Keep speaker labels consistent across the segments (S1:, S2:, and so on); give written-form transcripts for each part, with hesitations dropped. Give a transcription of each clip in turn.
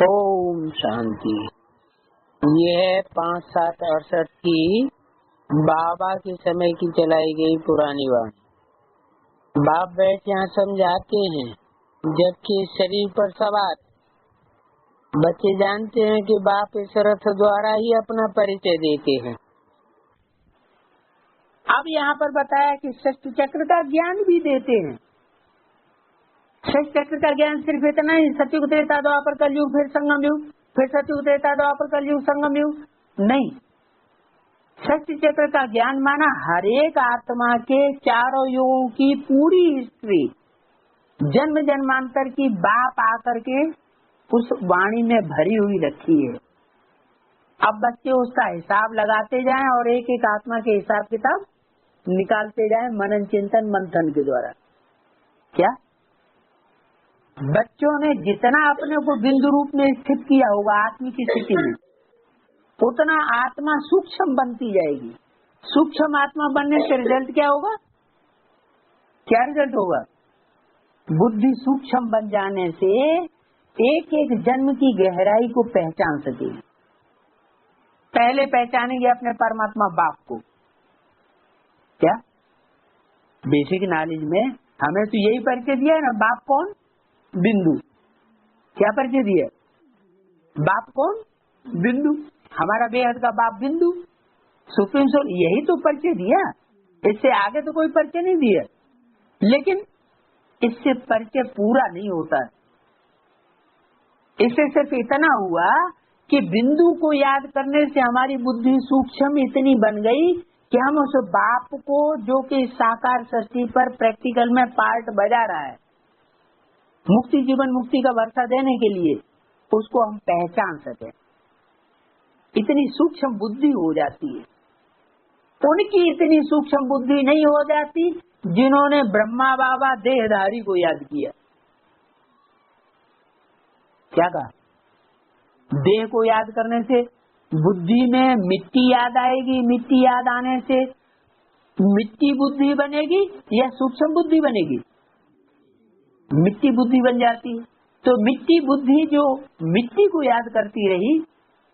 S1: ओम शांति। ये 5-7-68 की बाबा के समय की चलाई गई पुरानी वाणी। बाप बैठ यहाँ समझाते हैं, जबकि शरीर पर सवार बच्चे जानते हैं कि बाप इस रथ द्वारा ही अपना परिचय देते हैं। अब यहाँ पर बताया कि षष्ठ चक्र का ज्ञान भी देते हैं। षष्ठ चक्र का ज्ञान सिर्फ इतना ही, सतयुग त्रेता द्वापर कलयुग फिर संगम युग, फिर सतयुग त्रेता द्वापर कलयुग संगम युग नहीं। षष्ठ चक्र का ज्ञान माना हर एक आत्मा के चारों युगों की पूरी हिस्ट्री, जन्म जन्मांतर की बाप आकर के उस वाणी में भरी हुई रखी है। अब बच्चे उसका हिसाब लगाते जाएं और एक एक आत्मा के हिसाब किताब निकालते जाएं मनन चिंतन मंथन के द्वारा। क्या बच्चों ने जितना अपने को बिंदु रूप में स्थित किया होगा आत्मिक स्थिति में, उतना आत्मा सूक्ष्म बनती जाएगी। सूक्ष्म आत्मा बनने से रिजल्ट क्या होगा? क्या रिजल्ट होगा? बुद्धि सूक्ष्म बन जाने से एक एक जन्म की गहराई को पहचान सकेगी। पहले पहचानेंगे अपने परमात्मा बाप को। क्या बेसिक नॉलेज में हमें तो यही परिचय दिया है ना, बाप कौन? बिंदु। क्या परिचय दिया? बाप कौन? बिंदु। हमारा बेहद का बाप बिंदु, सुप्रीम सोल, यही तो परिचय दिया। इससे आगे तो कोई परिचय नहीं दिया। लेकिन इससे परिचय पूरा नहीं होता। इससे सिर्फ इतना हुआ कि बिंदु को याद करने से हमारी बुद्धि सूक्ष्म इतनी बन गई कि हम उस बाप को, जो कि साकार सृष्टि पर प्रैक्टिकल में पार्ट बजा रहा है, मुक्ति जीवन मुक्ति का वर्षा देने के लिए, उसको हम पहचान सके। इतनी सूक्ष्म बुद्धि हो जाती है। उनकी इतनी सूक्ष्म बुद्धि नहीं हो जाती जिन्होंने ब्रह्मा बाबा देहधारी को याद किया। क्या कहा? देह को याद करने से बुद्धि में मिट्टी याद आएगी। मिट्टी याद आने से मिट्टी बुद्धि बनेगी या सूक्ष्म बुद्धि बनेगी? मिट्टी बुद्धि बन जाती है। तो मिट्टी बुद्धि जो मिट्टी को याद करती रही,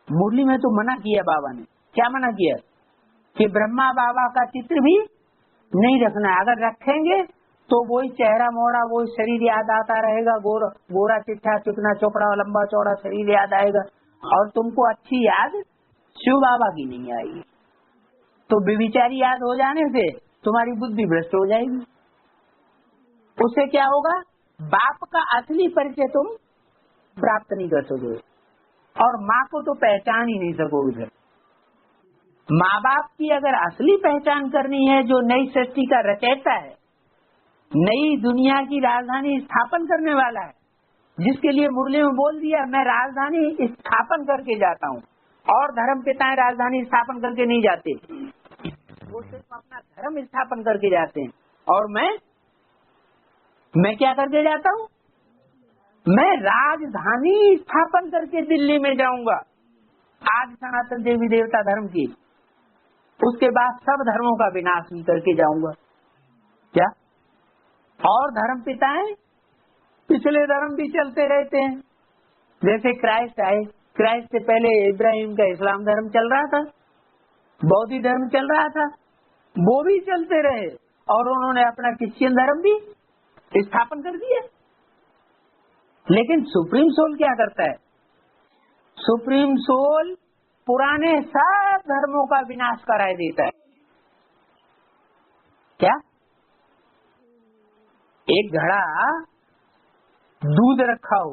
S1: मुरली में तो मना किया बाबा ने। क्या मना किया? कि ब्रह्मा बाबा का चित्र भी नहीं रखना है। अगर रखेंगे तो वही चेहरा मोड़ा, वही शरीर याद आता रहेगा। गोरा चिट्ठा चिकना चौपड़ा लंबा चौड़ा शरीर याद आएगा, और तुमको अच्छी याद शिव बाबा की नहीं आएगी। तो बेविचारी याद हो जाने से तुम्हारी बुद्धि भ्रष्ट हो जाएगी। उससे क्या होगा? बाप का असली परिचय तुम प्राप्त नहीं कर सकोगे, और माँ को तो पहचान ही नहीं सकोगे। माँ बाप की अगर असली पहचान करनी है, जो नई सृष्टि का रचयिता है, नई दुनिया की राजधानी स्थापन करने वाला है, जिसके लिए मुरली में बोल दिया मैं राजधानी स्थापन करके जाता हूँ, और धर्म पिताएं राजधानी स्थापन करके नहीं जाते, वो सिर्फ अपना धर्म स्थापन करके जाते हैं। और मैं क्या करके जाता हूँ? मैं राजधानी स्थापन करके दिल्ली में जाऊंगा, आज सनातन देवी देवता धर्म की। उसके बाद सब धर्मों का विनाश भी करके जाऊंगा। क्या? और धर्म पिताएं पिछले धर्म भी चलते रहते हैं। जैसे क्राइस्ट आए, क्राइस्ट से पहले इब्राहिम का इस्लाम धर्म चल रहा था, बौद्ध धर्म चल रहा था, वो भी चलते रहे, और उन्होंने अपना क्रिश्चियन धर्म भी स्थापन कर दिया। लेकिन सुप्रीम सोल क्या करता है? सुप्रीम सोल पुराने सब धर्मों का विनाश कराए देता है। क्या? एक घड़ा दूध रखा हो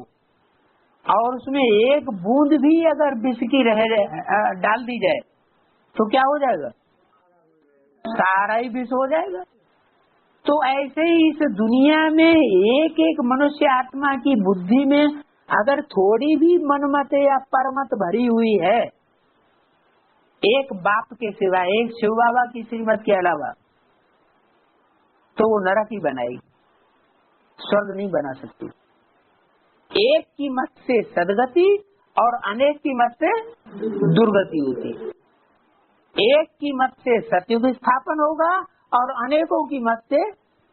S1: और उसमें एक बूंद भी अगर विष की डाल दी जाए तो क्या हो जाएगा? सारा ही विष हो जाएगा। तो ऐसे ही इस दुनिया में एक एक मनुष्य आत्मा की बुद्धि में अगर थोड़ी भी मनमत या परमत भरी हुई है, एक बाप के सिवा, एक शिव बाबा की श्रीमत के अलावा, तो वो नरक ही बनाएगी, स्वर्ग नहीं बना सकती। एक की मत से सदगति और अनेक की मत से दुर्गति होती है। एक की मत से सतयुग स्थापन होगा और अनेकों की मत से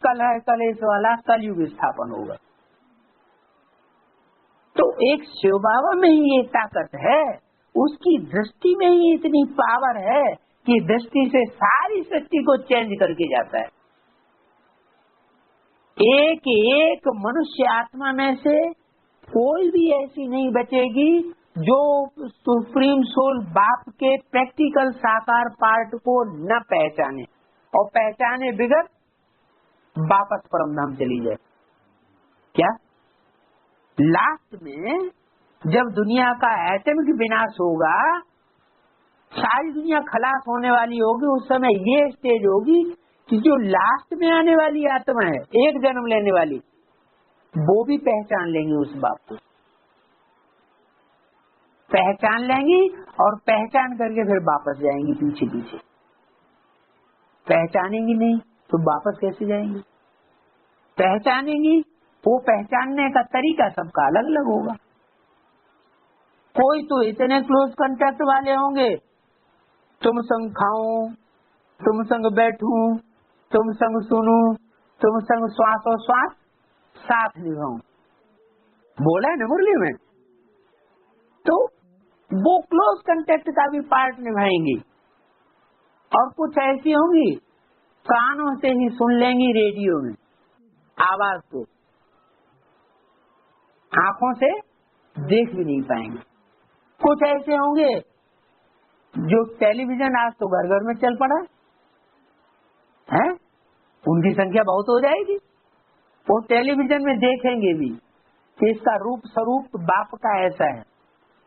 S1: कलह कलेश वाला कलयुग स्थापन होगा। तो एक शिव बाबा में ही ये ताकत है, उसकी दृष्टि में ही इतनी पावर है कि दृष्टि से सारी सृष्टि को चेंज करके जाता है। एक एक मनुष्य आत्मा में से कोई भी ऐसी नहीं बचेगी जो सुप्रीम सोल बाप के प्रैक्टिकल साकार पार्ट को न पहचाने, और पहचाने बिगड़ वापस परमधाम चली जाए। क्या लास्ट में जब दुनिया का एटमिक विनाश होगा, सारी दुनिया खलास होने वाली होगी, उस समय ये स्टेज होगी कि जो लास्ट में आने वाली आत्मा है, एक जन्म लेने वाली, वो भी पहचान लेंगी उस बाप को, पहचान लेंगी और पहचान करके फिर वापस जाएंगी पीछे पीछे। पहचानेंगी नहीं तो वापस कैसे जाएंगी? पहचानेंगी, वो पहचानने का तरीका सबका अलग अलग होगा। कोई तो इतने क्लोज कांटेक्ट वाले होंगे, तुम संग खाऊं, तुम संग बैठूं, तुम संग सुनूं, तुम संग श्वास और श्वास साथ निभाऊं, बोला है ना मुरली में। तो वो क्लोज कांटेक्ट का भी पार्ट निभाएंगी। और कुछ ऐसी होंगी कानों से ही सुन लेंगी रेडियो में आवाज को, आंखों से देख भी नहीं पाएंगे। कुछ ऐसे होंगे जो टेलीविजन आज तो घर घर में चल पड़ा है, उनकी संख्या बहुत हो जाएगी। वो टेलीविजन में देखेंगे भी कि इसका रूप स्वरूप बाप का ऐसा है,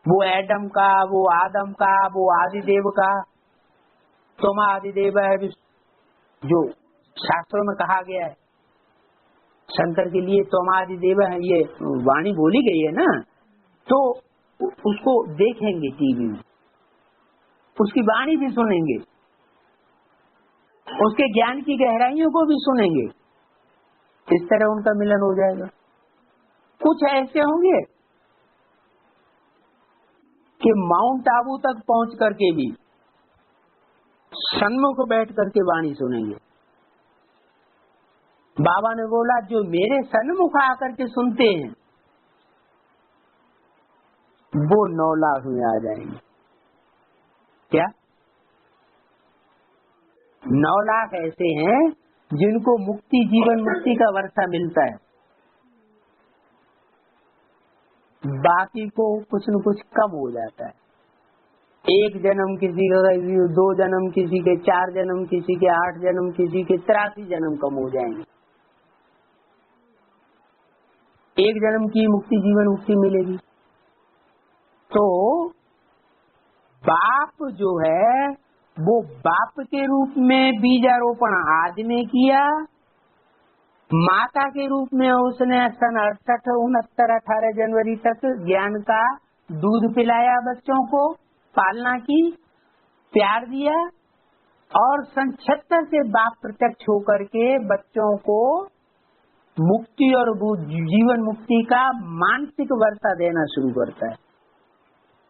S1: वो एडम का, वो आदम का, वो आदिदेव का। तुम आदिदेव है जो शास्त्रों में कहा गया है, शंकर के लिए तुम आदिदेव है, ये वाणी बोली गई है ना। तो उसको देखेंगे टीवी में, उसकी वाणी भी सुनेंगे, उसके ज्ञान की गहराइयों को भी सुनेंगे। इस तरह उनका मिलन हो जाएगा। कुछ ऐसे होंगे कि माउंट आबू तक पहुंच करके भी सन्मुख बैठ करके वाणी सुनेंगे। बाबा ने बोला जो मेरे सन्मुख आकर के सुनते हैं वो 9 लाख में आ जाएंगे। क्या 9 लाख ऐसे हैं जिनको मुक्ति, जीवन मुक्ति का वर्षा मिलता है, बाकी को कुछ न कुछ कम हो जाता है। 1 जन्म किसी का, 2 जन्म किसी के, 4 जन्म किसी के, 8 जन्म किसी के, 83 जन्म कम हो जाएंगे। 1 जन्म की मुक्ति, जीवन मुक्ति मिलेगी। तो बाप जो है वो बाप के रूप में बीजारोपण आज ने किया, माता के रूप में उसने सन 68, 69, 18 जनवरी तक ज्ञान का दूध पिलाया, बच्चों को पालना की, प्यार दिया, और सन 76 से बाप प्रत्यक्ष होकर के बच्चों को मुक्ति और जीवन मुक्ति का मानसिक वर्षा देना शुरू करता है।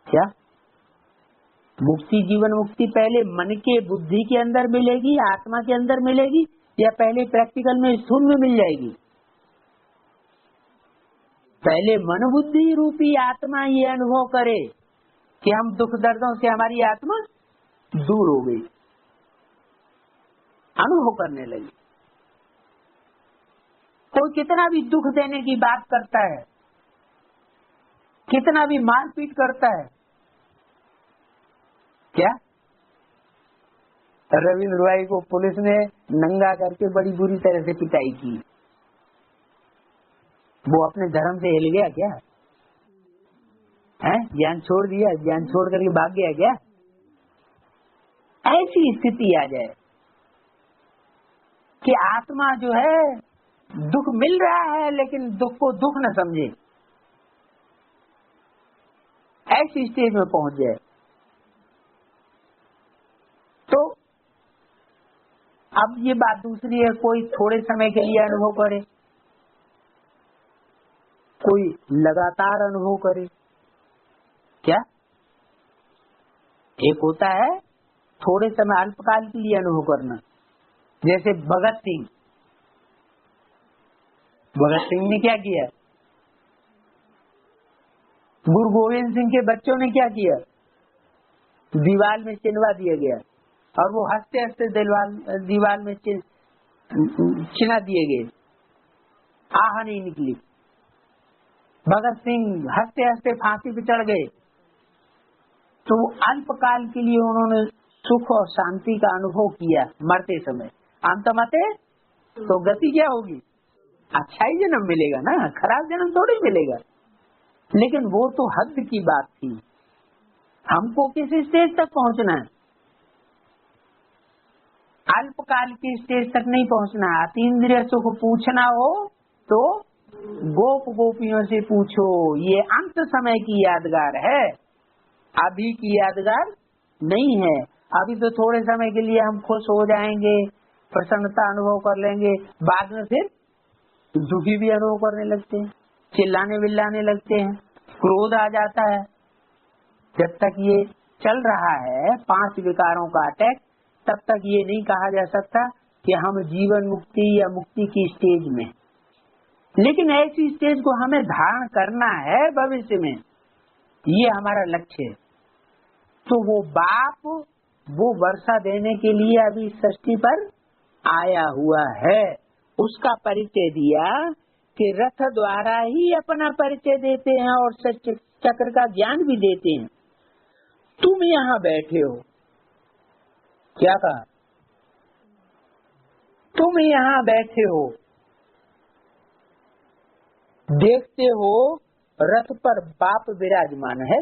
S1: क्या मुक्ति, जीवन मुक्ति पहले मन के, बुद्धि के अंदर मिलेगी, आत्मा के अंदर मिलेगी, या पहले प्रैक्टिकल में स्थूल में मिल जाएगी? पहले मन बुद्धि रूपी आत्मा ये अनुभव करे कि हम दुख दर्दों से हमारी आत्मा दूर हो गई, अनुभव करने लगी। कोई कितना भी दुख देने की बात करता है, कितना भी मारपीट करता है, क्या रविंद्र भाई को पुलिस ने नंगा करके बड़ी बुरी तरह से पिटाई की, वो अपने धर्म से हिल गया क्या? है ज्ञान छोड़ दिया, ज्ञान छोड़ करके भाग गया क्या? ऐसी स्थिति आ जाए कि आत्मा जो है दुख मिल रहा है लेकिन दुख को दुख न समझे, ऐसी स्टेज में पहुंच जाए। तो अब ये बात दूसरी है, कोई थोड़े समय के लिए अनुभव करे, कोई लगातार अनुभव करे। क्या एक होता है थोड़े समय, अल्पकाल के लिए अनुभव करना, जैसे भगत सिंह ने क्या किया? गुरु गोविंद सिंह के बच्चों ने क्या किया, दीवार में चिन्हवा दिया गया और वो हंसते हंसते दीवार में चिन्हा दिए गए, आह नहीं निकली। भगत सिंह हंसते हंसते फांसी पे चढ़ गए, तो वो अल्पकाल के लिए उन्होंने सुख और शांति का अनुभव किया मरते समय। अंत मते तो गति क्या होगी, अच्छा ही जन्म मिलेगा ना, खराब जन्म थोड़ी मिलेगा। लेकिन वो तो हद की बात थी, हमको किस स्टेज तक पहुंचना है, अल्पकाल की स्टेज तक नहीं पहुंचना। अतीन्द्रिय सुख पूछना हो तो गोप गोपियों से पूछो, ये अंत समय की यादगार है, अभी की यादगार नहीं है। अभी तो थोड़े समय के लिए हम खुश हो जाएंगे, प्रसन्नता अनुभव कर लेंगे, बाद में फिर दुखी भी अनुभव करने लगते हैं, चिल्लाने बिल्लाने लगते हैं, क्रोध आ जाता है। जब तक ये चल रहा है 5 विकारों का अटैक, तब तक ये नहीं कहा जा सकता कि हम जीवन मुक्ति या मुक्ति की स्टेज में। लेकिन ऐसी स्टेज को हमें धारण करना है भविष्य में, ये हमारा लक्ष्य है। तो वो बाप वो वर्षा देने के लिए अभी सृष्टि पर आया हुआ है, उसका परिचय दिया कि रथ द्वारा ही अपना परिचय देते हैं और सत्य चक्र का ज्ञान भी देते हैं। तुम यहाँ बैठे हो, क्या कहा, तुम यहाँ बैठे हो, देखते हो रथ पर बाप विराजमान है।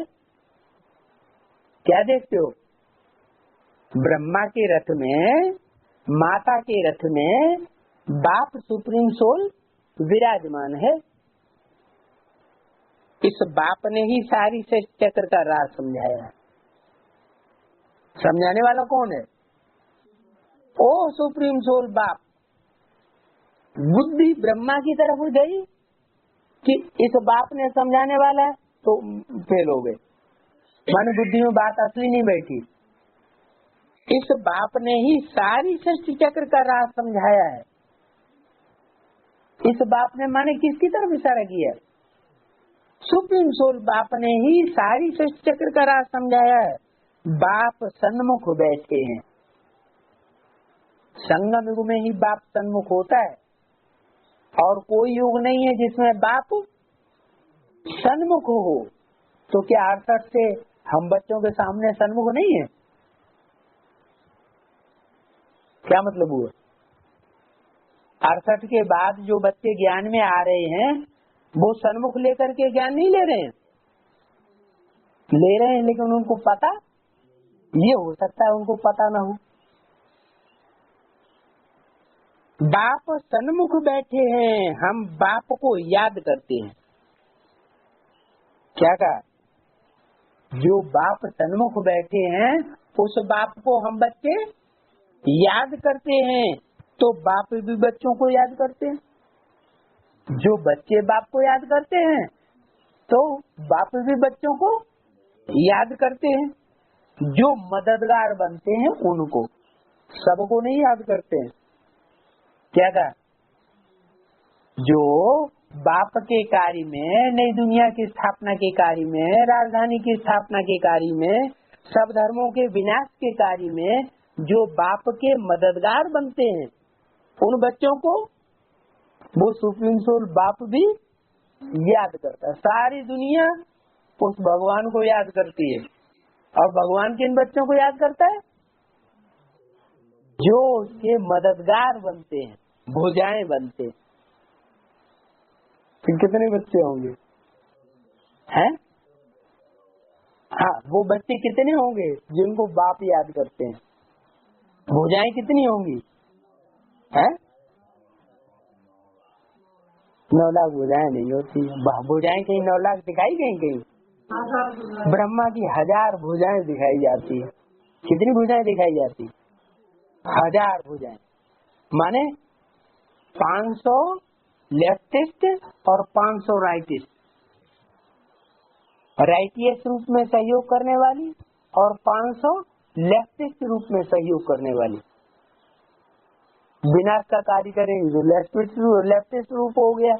S1: क्या देखते हो, ब्रह्मा के रथ में, माता के रथ में बाप सुप्रीम सोल विराजमान है। इस बाप ने ही सारी सृष्टि चक्र का राज समझाया। समझाने वाला कौन है, ओ सुप्रीम सोल बाप। बुद्धि ब्रह्मा की तरफ गई कि इस बाप ने समझाने वाला है, तो फेल हो गए, माने बुद्धि में बात असली नहीं बैठी। इस बाप ने ही सारी सृष्टि चक्र का राज समझाया है। इस बाप ने माने किसकी तरफ इशारा किया, सुप्रीम सोल बाप ने ही सारी सृष्टि चक्र का राज समझाया है। बाप सन्मुख बैठे हैं, संगम युग में ही बाप सन्मुख होता है, और कोई युग नहीं है जिसमें बाप सन्मुख हो। तो क्या 68 से हम बच्चों के सामने सन्मुख नहीं है, क्या मतलब हुआ? 68 के बाद जो बच्चे ज्ञान में आ रहे हैं वो सन्मुख लेकर के ज्ञान नहीं ले रहे हैं, ले रहे हैं, लेकिन उनको पता, ये हो सकता है उनको पता ना हो। बाप सन्मुख बैठे हैं, हम बाप को याद करते हैं। क्या कहा, जो बाप सन्मुख बैठे हैं उस बाप को हम बच्चे याद करते हैं, तो बाप भी बच्चों को याद करते हैं। जो बच्चे बाप को याद करते हैं तो बाप भी बच्चों को याद करते हैं। जो मददगार बनते हैं उनको, सबको नहीं याद करते हैं। क्या कहा, जो बाप के कार्य में, नई दुनिया की स्थापना के कार्य में, राजधानी की स्थापना के कार्य में, सब धर्मों के विनाश के कार्य में जो बाप के मददगार बनते हैं, उन बच्चों को वो सुप्रीम सोल बाप भी याद करता है। सारी दुनिया उस भगवान को याद करती है, और भगवान किन बच्चों को याद करता है, जो उसके मददगार बनते हैं, भुजाएं बनते हैं। फिर कितने बच्चे होंगे हैं? हाँ, वो बच्चे कितने होंगे जिनको बाप याद करते हैं? भुजाएं कितनी होंगी हैं? 9 लाख भुजाएं नहीं होती, भुजाएं कहीं 9 लाख दिखाई गई, कहीं ब्रह्मा की 1000 भुजाएं दिखाई जाती है। कितनी भुजाएं दिखाई जाती? 1000 भुजाएं, माने 500 लेफ्टिस्ट और 500 राइटिस्ट। राइटियस रूप में सहयोग करने वाली और 500 लेफ्टिस्ट रूप में सहयोग करने वाली। विनाश का कार्य करेंगे जो लेफ्टिस्ट रूप हो गया,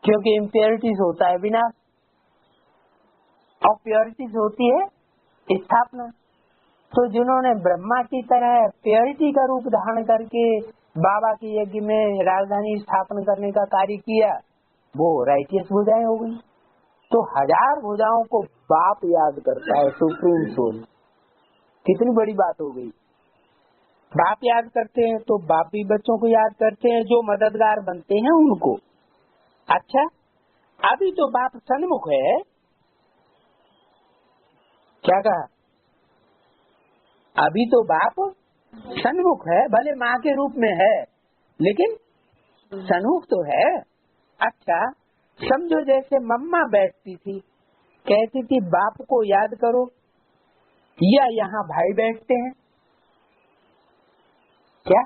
S1: क्योंकि इम्प्योरिटीज होता है विनाश, और प्योरिटी होती है स्थापना। तो जिन्होंने ब्रह्मा की तरह प्योरिटी का रूप धारण करके बाबा के यज्ञ में राजधानी स्थापना करने का कार्य किया, वो राइटियस भुजाएं हो गई। तो 1000 भुजाओं को बाप याद करता है, सुप्रीम सोल। कितनी बड़ी बात हो गई। बाप याद करते हैं तो बाप भी बच्चों को याद करते हैं, जो मददगार बनते हैं उनको। अच्छा, अभी तो बाप सन्मुख है। क्या कहा? अभी तो बाप सन्मुख है, भले माँ के रूप में है लेकिन सन्मुख तो है। अच्छा, समझो जैसे मम्मा बैठती थी, कहती थी बाप को याद करो, या यहाँ भाई बैठते हैं। क्या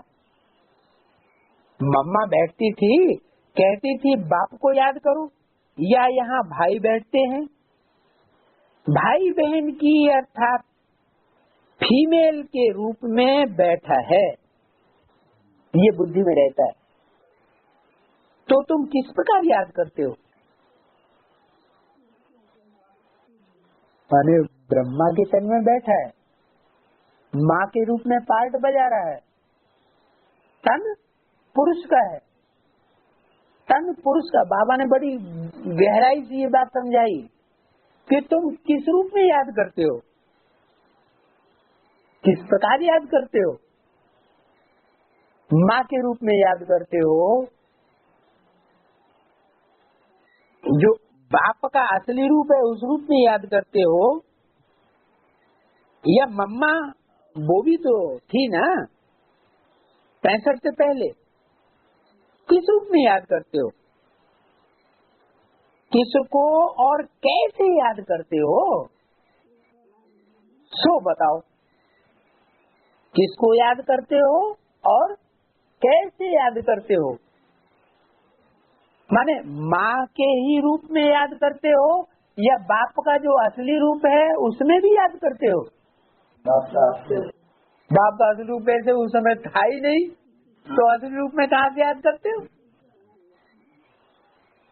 S1: मम्मा बैठती थी, कहती थी बाप को याद करो, या यहाँ भाई बैठते हैं। भाई बहन की अर्थात फीमेल के रूप में बैठा है, ये बुद्धि में रहता है। तो तुम किस प्रकार याद करते हो? माने ब्रह्मा के तन में बैठा है, माँ के रूप में पार्ट बजा रहा है। तन पुरुष का है, तन पुरुष का। बाबा ने बड़ी गहराई से ये बात समझाई कि तुम किस रूप में याद करते हो, किस प्रकार याद करते हो। माँ के रूप में याद करते हो, जो बाप का असली रूप है उस रूप में याद करते हो, या मम्मा वो भी तो थी ना 65 से पहले, किस रूप में याद करते हो? किसको और कैसे याद करते हो, सो बताओ। किसको याद करते हो और कैसे याद करते हो? माने माँ के ही रूप में याद करते हो, या बाप का जो असली रूप है उसमें भी याद करते हो? बाप का असली रूप ऐसे उस समय था ही नहीं, तो असली रूप में कहाँ से याद करते हो?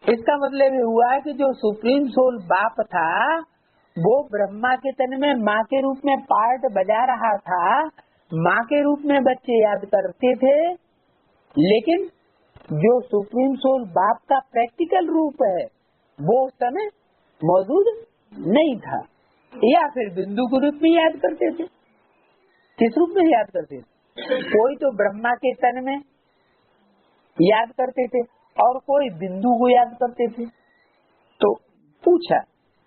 S1: इसका मतलब ये हुआ कि जो सुप्रीम सोल बाप था वो ब्रह्मा के तन में माँ के रूप में पार्ट बजा रहा था। माँ के रूप में बच्चे याद करते थे, लेकिन जो सुप्रीम सोल बाप का प्रैक्टिकल रूप है वो उस समय मौजूद नहीं था। या फिर बिंदु के रूप में याद करते थे। किस रूप में याद करते थे? कोई तो ब्रह्मा के तन में याद करते थे और कोई बिंदु को याद करते थे। तो पूछा,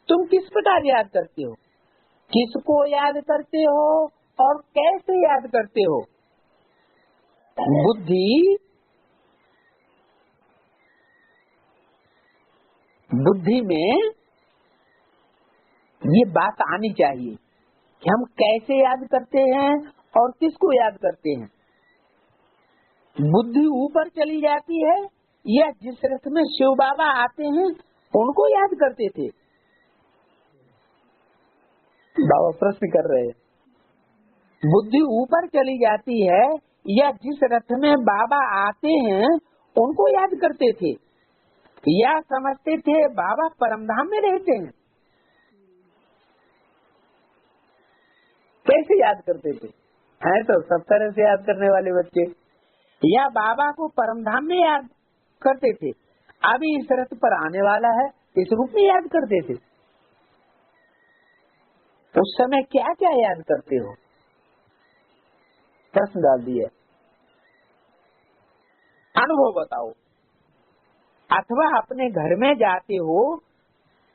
S1: तुम किस प्रकार याद करते हो, किसको याद करते हो और कैसे याद करते हो? बुद्धि में ये बात आनी चाहिए कि हम कैसे याद करते हैं और किसको याद करते हैं। बुद्धि ऊपर चली जाती है, या जिस रथ में शिव बाबा आते हैं उनको याद करते थे? बाबा प्रश्न कर रहे हैं। बुद्धि ऊपर चली जाती है, या जिस रथ में बाबा आते हैं उनको याद करते थे, या समझते थे बाबा परमधाम में रहते हैं? कैसे याद करते थे? है तो सब तरह से याद करने वाले बच्चे। या बाबा को परमधाम में याद करते थे, अभी इस रथ पर आने वाला है, इस रूप में याद करते थे। उस समय क्या क्या याद करते हो? प्रश्न डाल दिया। अनुभव बताओ। अथवा अपने घर में जाते हो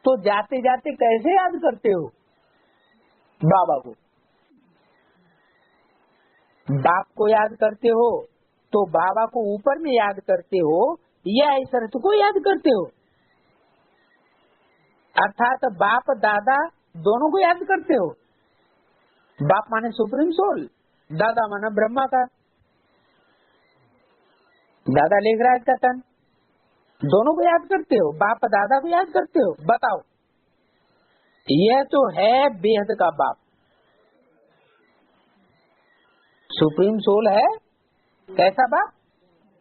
S1: तो जाते जाते कैसे याद करते हो बाबा को? बाप को याद करते हो तो बाबा को ऊपर में याद करते हो, या इस अर्थ को याद करते हो? अर्थात बाप दादा दोनों को याद करते हो। बाप माने सुप्रीम सोल, दादा माना ब्रह्मा का, दादा लेखराज का तन, दोनों को याद करते हो। बाप दादा को याद करते हो। बताओ, यह तो है बेहद का बाप, सुप्रीम सोल है। कैसा बाप?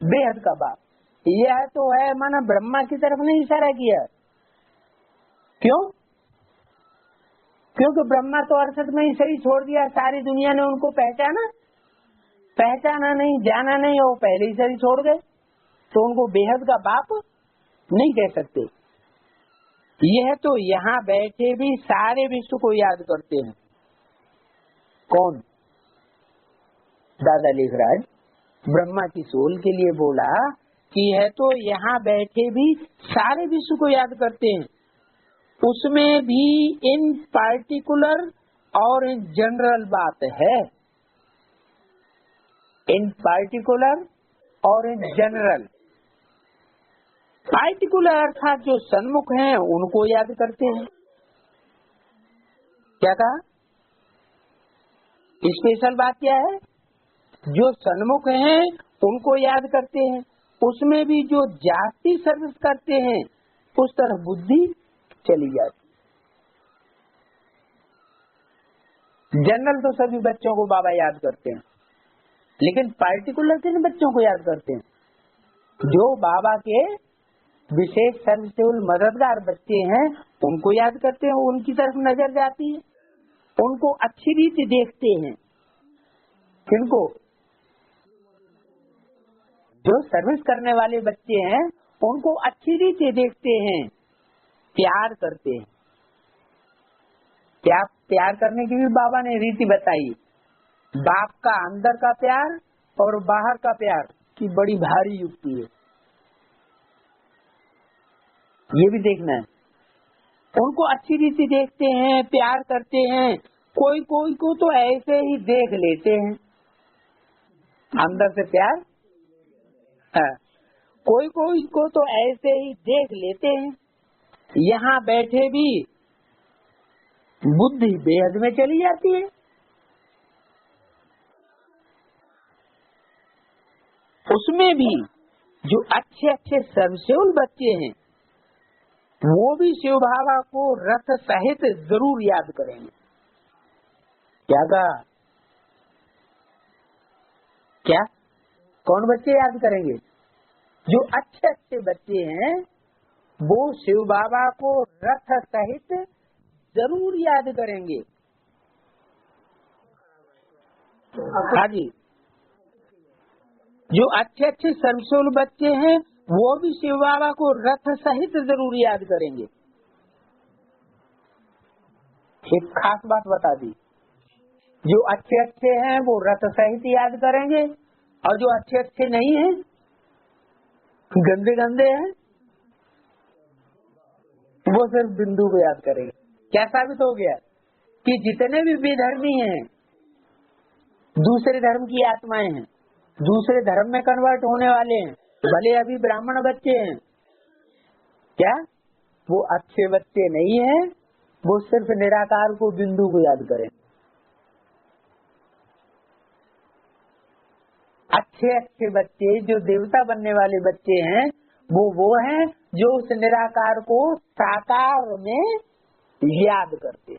S1: बेहद का बाप। यह तो है माना ब्रह्मा की तरफ ने इशारा किया। क्यों? क्योंकि ब्रह्मा तो 68 में ही शरीर छोड़ दिया, सारी दुनिया ने उनको पहचाना नहीं, जाना नहीं, वो पहले ही शरीर छोड़ गए, तो उनको बेहद का बाप नहीं कह सकते। यह तो यहाँ बैठे भी सारे विश्व को याद करते हैं। कौन? दादा लिख रहा है, ब्रह्मा की सोल के लिए बोला कि यह तो यहाँ बैठे भी सारे विश्व को याद करते हैं, उसमें भी इन पार्टिकुलर और इन जनरल बात है। इन पार्टिकुलर और इन जनरल। पार्टिकुलर अर्थात जो सन्मुख हैं उनको याद करते हैं। क्या कहा? स्पेशल बात क्या है? जो सन्मुख हैं उनको याद करते हैं, उसमें भी जो जाति सर्विस करते हैं उस तरफ बुद्धि चली जाती। जनरल तो सभी बच्चों को बाबा याद करते हैं, लेकिन पार्टिकुलर किन बच्चों को याद करते हैं? जो बाबा के विशेष सर्वसेवल मददगार बच्चे हैं उनको याद करते हैं, उनकी तरफ नजर जाती है, उनको अच्छी रीति देखते हैं। किनको? जो सर्विस करने वाले बच्चे हैं उनको अच्छी रीति देखते हैं, प्यार करते हैं। प्यार करने की भी बाबा ने रीति बताई। बाप का अंदर का प्यार और बाहर का प्यार की बड़ी भारी युक्ति है, ये भी देखना है। उनको अच्छी रीति देखते हैं, प्यार करते हैं। कोई कोई को तो ऐसे ही देख लेते हैं, अंदर से प्यार है। कोई कोई को तो ऐसे ही देख लेते हैं। यहाँ बैठे भी बुद्धि बेहद में चली जाती है। उसमें भी जो अच्छे अच्छे सर्वसेवल बच्चे हैं वो भी शिव बाबा को रथ सहित जरूर याद करेंगे। क्या कहा? क्या? कौन बच्चे याद करेंगे? जो अच्छे अच्छे बच्चे हैं वो शिव बाबा को रथ सहित जरूर याद करेंगे। हाँ जी, जो अच्छे अच्छे सर्वसेवल बच्चे हैं वो भी शिव बाबा को रथ सहित जरूर याद करेंगे। एक खास बात बता दी, जो अच्छे अच्छे हैं वो रथ सहित याद करेंगे, और जो अच्छे अच्छे नहीं हैं, गंदे गंदे हैं, वो सिर्फ बिंदु को याद करेंगे। क्या साबित हो गया? कि जितने भी विधर्मी हैं, दूसरे धर्म की आत्माएं हैं, दूसरे धर्म में कन्वर्ट होने वाले हैं, भले अभी ब्राह्मण बच्चे हैं, क्या वो अच्छे बच्चे नहीं हैं? वो सिर्फ निराकार को, बिंदु को याद करें। अच्छे अच्छे बच्चे जो देवता बनने वाले बच्चे हैं वो हैं जो उस निराकार को साकार में याद करते।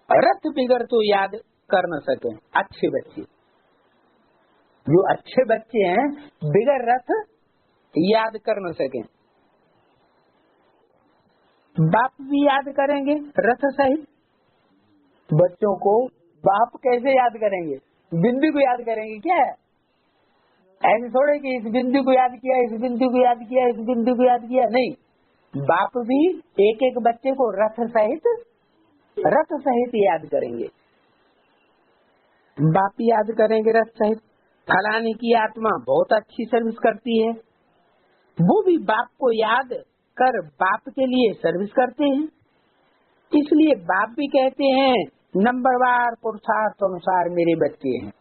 S1: रथ बिगर तो याद कर न सके अच्छे बच्चे। जो अच्छे बच्चे हैं बिगर रथ याद कर न सके। बाप भी याद करेंगे रथ सहित। बच्चों को बाप कैसे याद करेंगे? बिंदु को याद करेंगे। क्या है ऐसे थोड़े कि इस बिंदु को याद किया, इस बिंदु को याद किया, इस बिंदु को याद किया, नहीं। बाप भी एक एक बच्चे को रथ सहित याद करेंगे। बाप याद करेंगे रथ सहित। फलाने की आत्मा बहुत अच्छी सर्विस करती है, वो भी बाप को याद कर बाप के लिए सर्विस करते हैं। इसलिए बाप भी कहते हैं नंबरवार पुरुषार्थ अनुसार मेरे बच्चे हैं।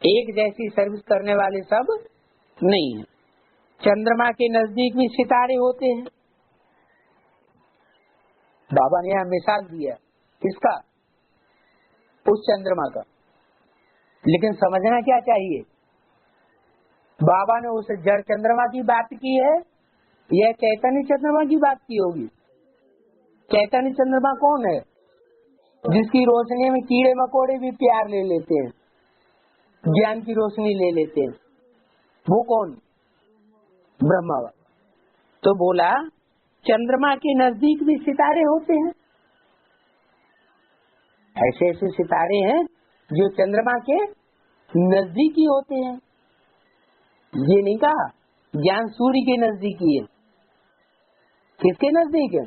S1: एक जैसी सर्विस करने वाले सब नहीं है। चंद्रमा के नजदीक भी सितारे होते हैं। बाबा ने यहाँ मिसाल दिया किसका? उस चंद्रमा का। लेकिन समझना क्या चाहिए, बाबा ने उस जड़ चंद्रमा की बात की है या चैतन्य चंद्रमा की बात की होगी? चैतन्य चंद्रमा कौन है? जिसकी रोशनी में कीड़े मकोड़े भी प्यार ले लेते हैं, ज्ञान की रोशनी ले लेते हैं। वो कौन? ब्रह्मा। तो बोला चंद्रमा के नजदीक भी सितारे होते हैं। ऐसे ऐसे सितारे हैं जो चंद्रमा के नजदीक ही होते हैं। ये नहीं कहा ज्ञान सूर्य के नजदीकी है। किसके नजदीक है?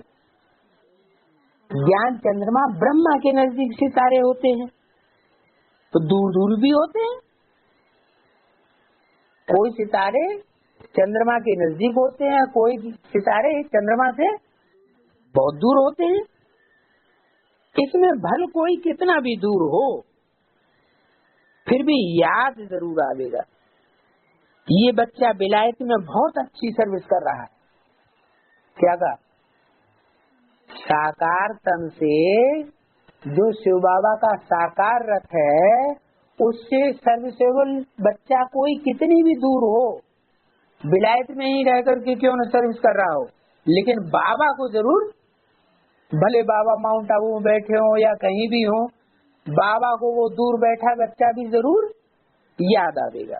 S1: ज्ञान चंद्रमा ब्रह्मा के नजदीक सितारे होते हैं। तो दूर दूर भी होते हैं। कोई सितारे चंद्रमा के नजदीक होते हैं, कोई सितारे चंद्रमा से बहुत दूर होते हैं। इसमें भल कोई कितना भी दूर हो फिर भी याद जरूर आवेगा। ये बच्चा विलायत में बहुत अच्छी सर्विस कर रहा है। क्या कहा? साकार तन से जो शिव बाबा का साकार रथ है उससे सर्विसेबल बच्चा कोई कितनी भी दूर हो, विलायत में ही रह करके क्यों न सर्विस कर रहा हो, लेकिन बाबा को जरूर, भले बाबा माउंट आबू में बैठे हो या कहीं भी हो, बाबा को वो दूर बैठा बच्चा भी जरूर याद आवेगा।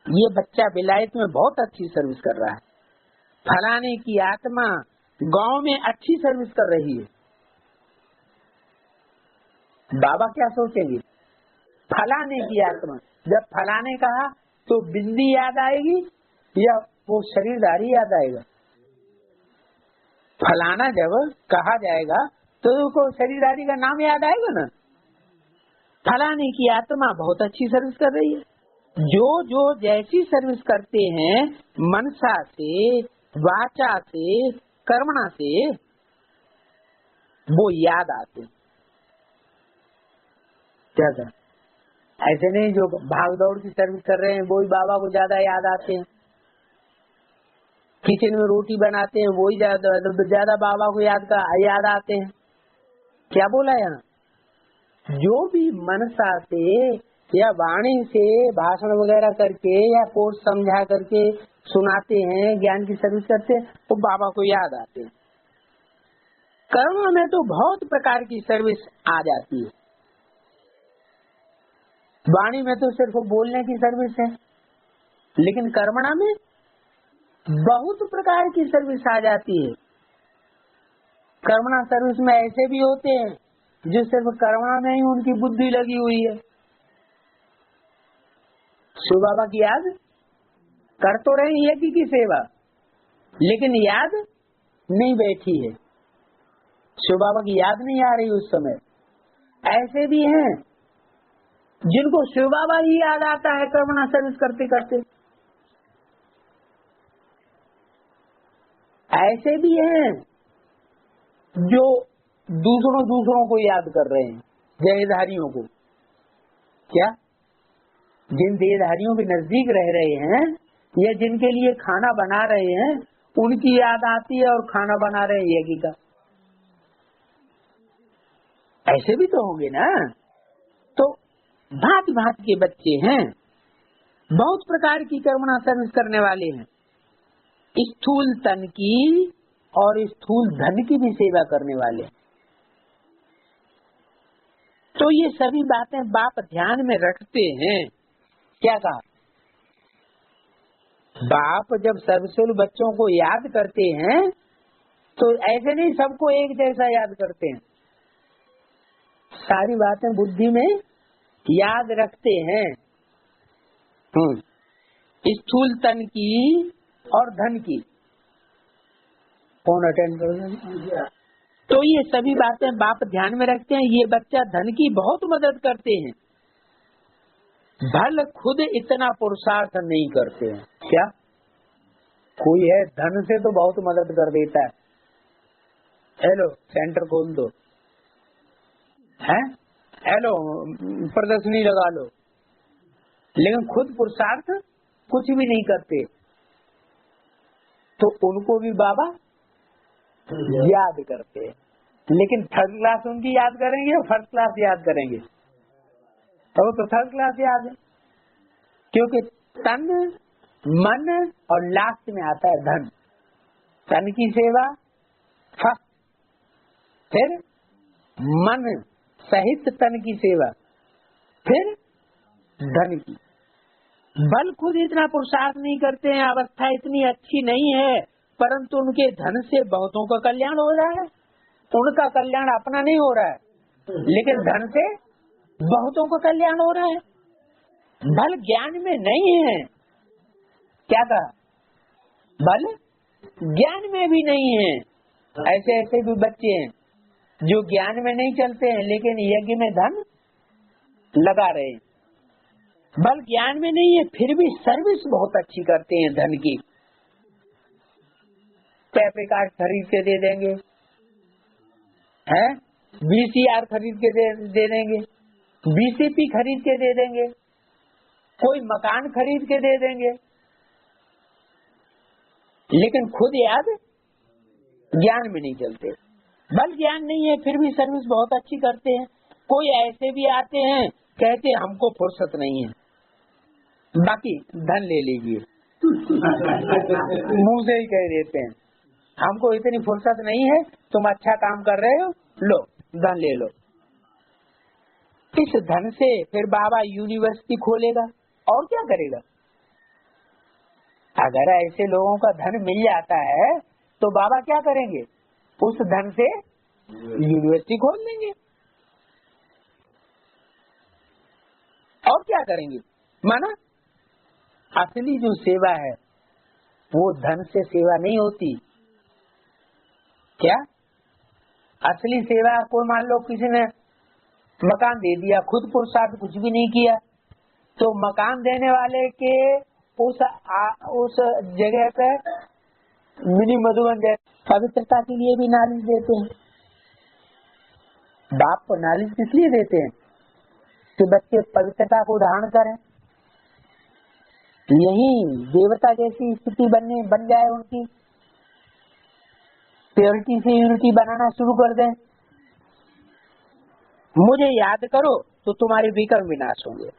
S1: ये बच्चा विलायत में बहुत अच्छी सर्विस कर रहा है। फलाने की आत्मा गांव में अच्छी सर्विस कर रही है। बाबा क्या सोचेंगे? फलाने की आत्मा, जब फलाने कहा तो बिंदी याद आएगी या वो शरीरधारी याद आएगा? फलाना जब कहा जाएगा तो उसको शरीरधारी का नाम याद आएगा ना। फलाने की आत्मा बहुत अच्छी सर्विस कर रही है। जो जो जैसी सर्विस करते हैं मनसा से, वाचा से, कर्मणा से, वो याद आते। क्या कर? ऐसे नहीं जो भाग दौड़ की सर्विस कर रहे हैं वो ही बाबा को ज्यादा याद आते हैं। किचन में रोटी बनाते हैं वो ही ज्यादा बाबा को याद आते हैं। क्या बोला यहाँ? जो भी मनसा से या वाणी से भाषण वगैरह करके या कोर्स समझा करके सुनाते हैं, ज्ञान की सर्विस करते हैं, तो बाबा को याद आते हैं। कर्म में तो बहुत प्रकार की सर्विस आ जाती है। वाणी में तो सिर्फ बोलने की सर्विस है, लेकिन कर्मणा में बहुत प्रकार की सर्विस आ जाती है। कर्मणा सर्विस में ऐसे भी होते हैं जो सिर्फ कर्मणा में ही उनकी बुद्धि लगी हुई है। शिव बाबा की याद कर तो रहे यज्ञ की सेवा, लेकिन याद नहीं बैठी है। शिव बाबा की याद नहीं आ रही उस समय। ऐसे भी हैं जिनको शिव बाबा ही याद आता है कर्मणा सर्विस करते करते। ऐसे भी हैं जो दूसरों को याद कर रहे हैं, देहधारियों को। क्या? जिन देहधारियों के नजदीक रह रहे हैं या जिनके लिए खाना बना रहे हैं उनकी याद आती है और खाना बना रहे हैं यज्ञ का। ऐसे भी तो होंगे ना। तो भांति भांति के बच्चे हैं, बहुत प्रकार की कर्मणा सर्विस करने वाले हैं। स्थूल तन की और स्थूल धन की भी सेवा करने वाले। तो ये सभी बातें बाप ध्यान में रखते हैं। क्या कहा? बाप जब सर्वस्व बच्चों को याद करते हैं तो ऐसे नहीं सबको एक जैसा याद करते हैं, सारी बातें बुद्धि में याद रखते हैं। स्थूल तन की और धन की कौन अटेंड करेगा? तो ये सभी बातें बाप ध्यान में रखते हैं। ये बच्चा धन की बहुत मदद करते हैं, भल खुद इतना पुरुषार्थ नहीं करते हैं। क्या? कोई है धन से तो बहुत मदद कर देता है, हेलो सेंटर खोल दो, है हेलो प्रदर्शनी लगा लो, लेकिन खुद पुरुषार्थ कुछ भी नहीं करते। तो उनको भी बाबा याद करते हैं, लेकिन थर्ड क्लास उनकी याद करेंगे और फर्स्ट क्लास याद करेंगे? तो वो तो थर्ड क्लास याद है, क्योंकि तन मन और लास्ट में आता है धन। तन की सेवा फर्स्ट, फिर मन सहित तन की सेवा, फिर धन की। बल खुद इतना पुरुषार्थ नहीं करते हैं, अवस्था इतनी अच्छी नहीं है परंतु उनके धन से बहुतों का कल्याण हो रहा है। उनका कल्याण अपना नहीं हो रहा है, लेकिन धन से बहुतों का कल्याण हो रहा है। बल ज्ञान में नहीं है। क्या कहा? बल ज्ञान में भी नहीं है। ऐसे ऐसे भी बच्चे हैं जो ज्ञान में नहीं चलते हैं, लेकिन यज्ञ में धन लगा रहे हैं। बल ज्ञान में नहीं है, फिर भी सर्विस बहुत अच्छी करते हैं धन की। पैसे कार्ड खरीद के दे देंगे, है VCR खरीद के दे देंगे, BCP खरीद के दे देंगे, कोई मकान खरीद के दे देंगे, लेकिन खुद याद ज्ञान में नहीं चलते। बल ज्ञान नहीं है, फिर भी सर्विस बहुत अच्छी करते हैं। कोई ऐसे भी आते हैं, कहते हमको फुर्सत नहीं है, बाकी धन ले लीजिए। मुंह से ही कह देते हैं हमको इतनी फुर्सत नहीं है, तुम अच्छा काम कर रहे हो, लो धन ले लो। इस धन से फिर बाबा यूनिवर्सिटी खोलेगा और क्या करेगा। अगर ऐसे लोगों का धन मिल जाता है तो बाबा क्या करेंगे? उस धन से यूनिवर्सिटी खोल लेंगे और क्या करेंगे। माना असली जो सेवा है वो धन से सेवा नहीं होती। क्या असली सेवा? कोई मान लो किसी ने मकान दे दिया, खुद पुरुषार्थ कुछ भी नहीं किया, तो मकान देने वाले के उस जगह पे मिनी मधुबन पवित्रता के लिए भी नालिश देते हैं। बाप को नालिश किस लिए देते हैं? कि बच्चे पवित्रता को धारण करें, यही देवता जैसी स्थिति बन जाए, उनकी प्योरिटी से यूनिटी बनाना शुरू कर दें। मुझे याद करो तो तुम्हारे विकर्म विनाश होंगे।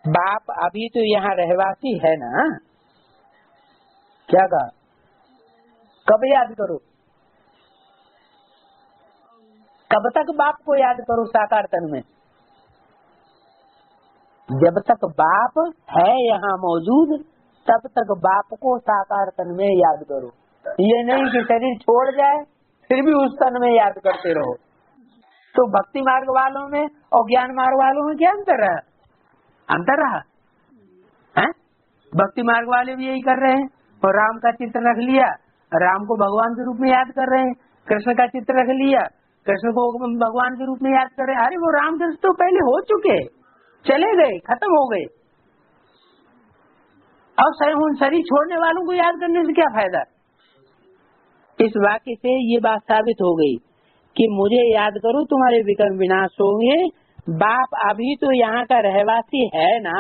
S1: बाप अभी तो यहाँ रहवासी है ना, क्या कहा? कब याद करो? कब तक बाप को याद करो साकार तन में? जब तक बाप है यहाँ मौजूद, तब तक बाप को साकार तन में याद करो। ये नहीं कि शरीर छोड़ जाए फिर भी उस तन में याद करते रहो। तो भक्ति मार्ग वालों में और ज्ञान मार्ग वालों में क्या अंतर रहा? अंतर रहा है? भक्ति मार्ग वाले भी यही कर रहे हैं, और राम का चित्र रख लिया, राम को भगवान के रूप में याद कर रहे हैं। कृष्ण का चित्र रख लिया, कृष्ण को भगवान के रूप में याद कर रहे हैं। अरे वो राम कृष्ण तो पहले हो चुके, चले गए, खत्म हो गए। अब उन शरीर छोड़ने वालों को याद करने से क्या फायदा? इस वाक्य से ये बात साबित हो गई कि मुझे याद करो तुम्हारे विकर्म विनाश होंगे। बाप अभी तो यहाँ का रहवासी है ना,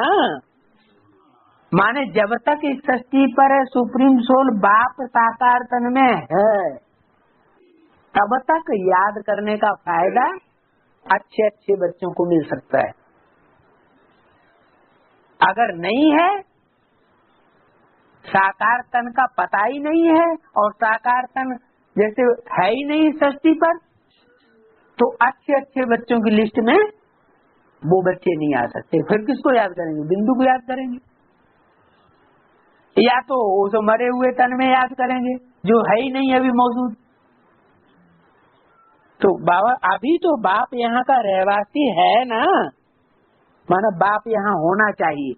S1: माने जब तक इस सृष्टि पर सुप्रीम सोल बाप साकार तन में है, तब तक याद करने का फायदा अच्छे अच्छे बच्चों को मिल सकता है। अगर नहीं है, साकार तन का पता ही नहीं है और साकार तन जैसे है ही नहीं सृष्टि पर, तो अच्छे अच्छे बच्चों की लिस्ट में वो बच्चे नहीं आ सकते। फिर किसको याद करेंगे? बिंदु को याद करेंगे, या तो उस मरे हुए तन में याद करेंगे जो है ही नहीं अभी मौजूद। तो बाबा अभी तो बाप यहाँ का रहवासी है ना, माना बाप यहाँ होना चाहिए।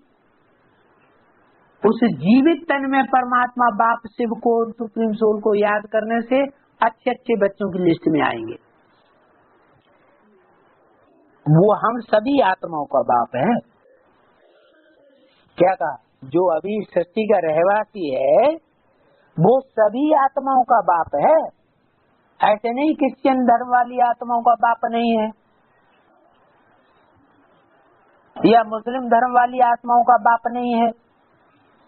S1: उस जीवित तन में परमात्मा बाप शिव को, सुप्रीम सोल को याद करने से अच्छे अच्छे बच्चों की लिस्ट में आएंगे। वो हम सभी आत्माओं का बाप है। क्या कहा? जो अभी सृष्टि का रहवासी है वो सभी आत्माओं का बाप है। ऐसे नहीं क्रिश्चियन धर्म वाली आत्माओं का बाप नहीं है, या मुस्लिम धर्म वाली आत्माओं का बाप नहीं है।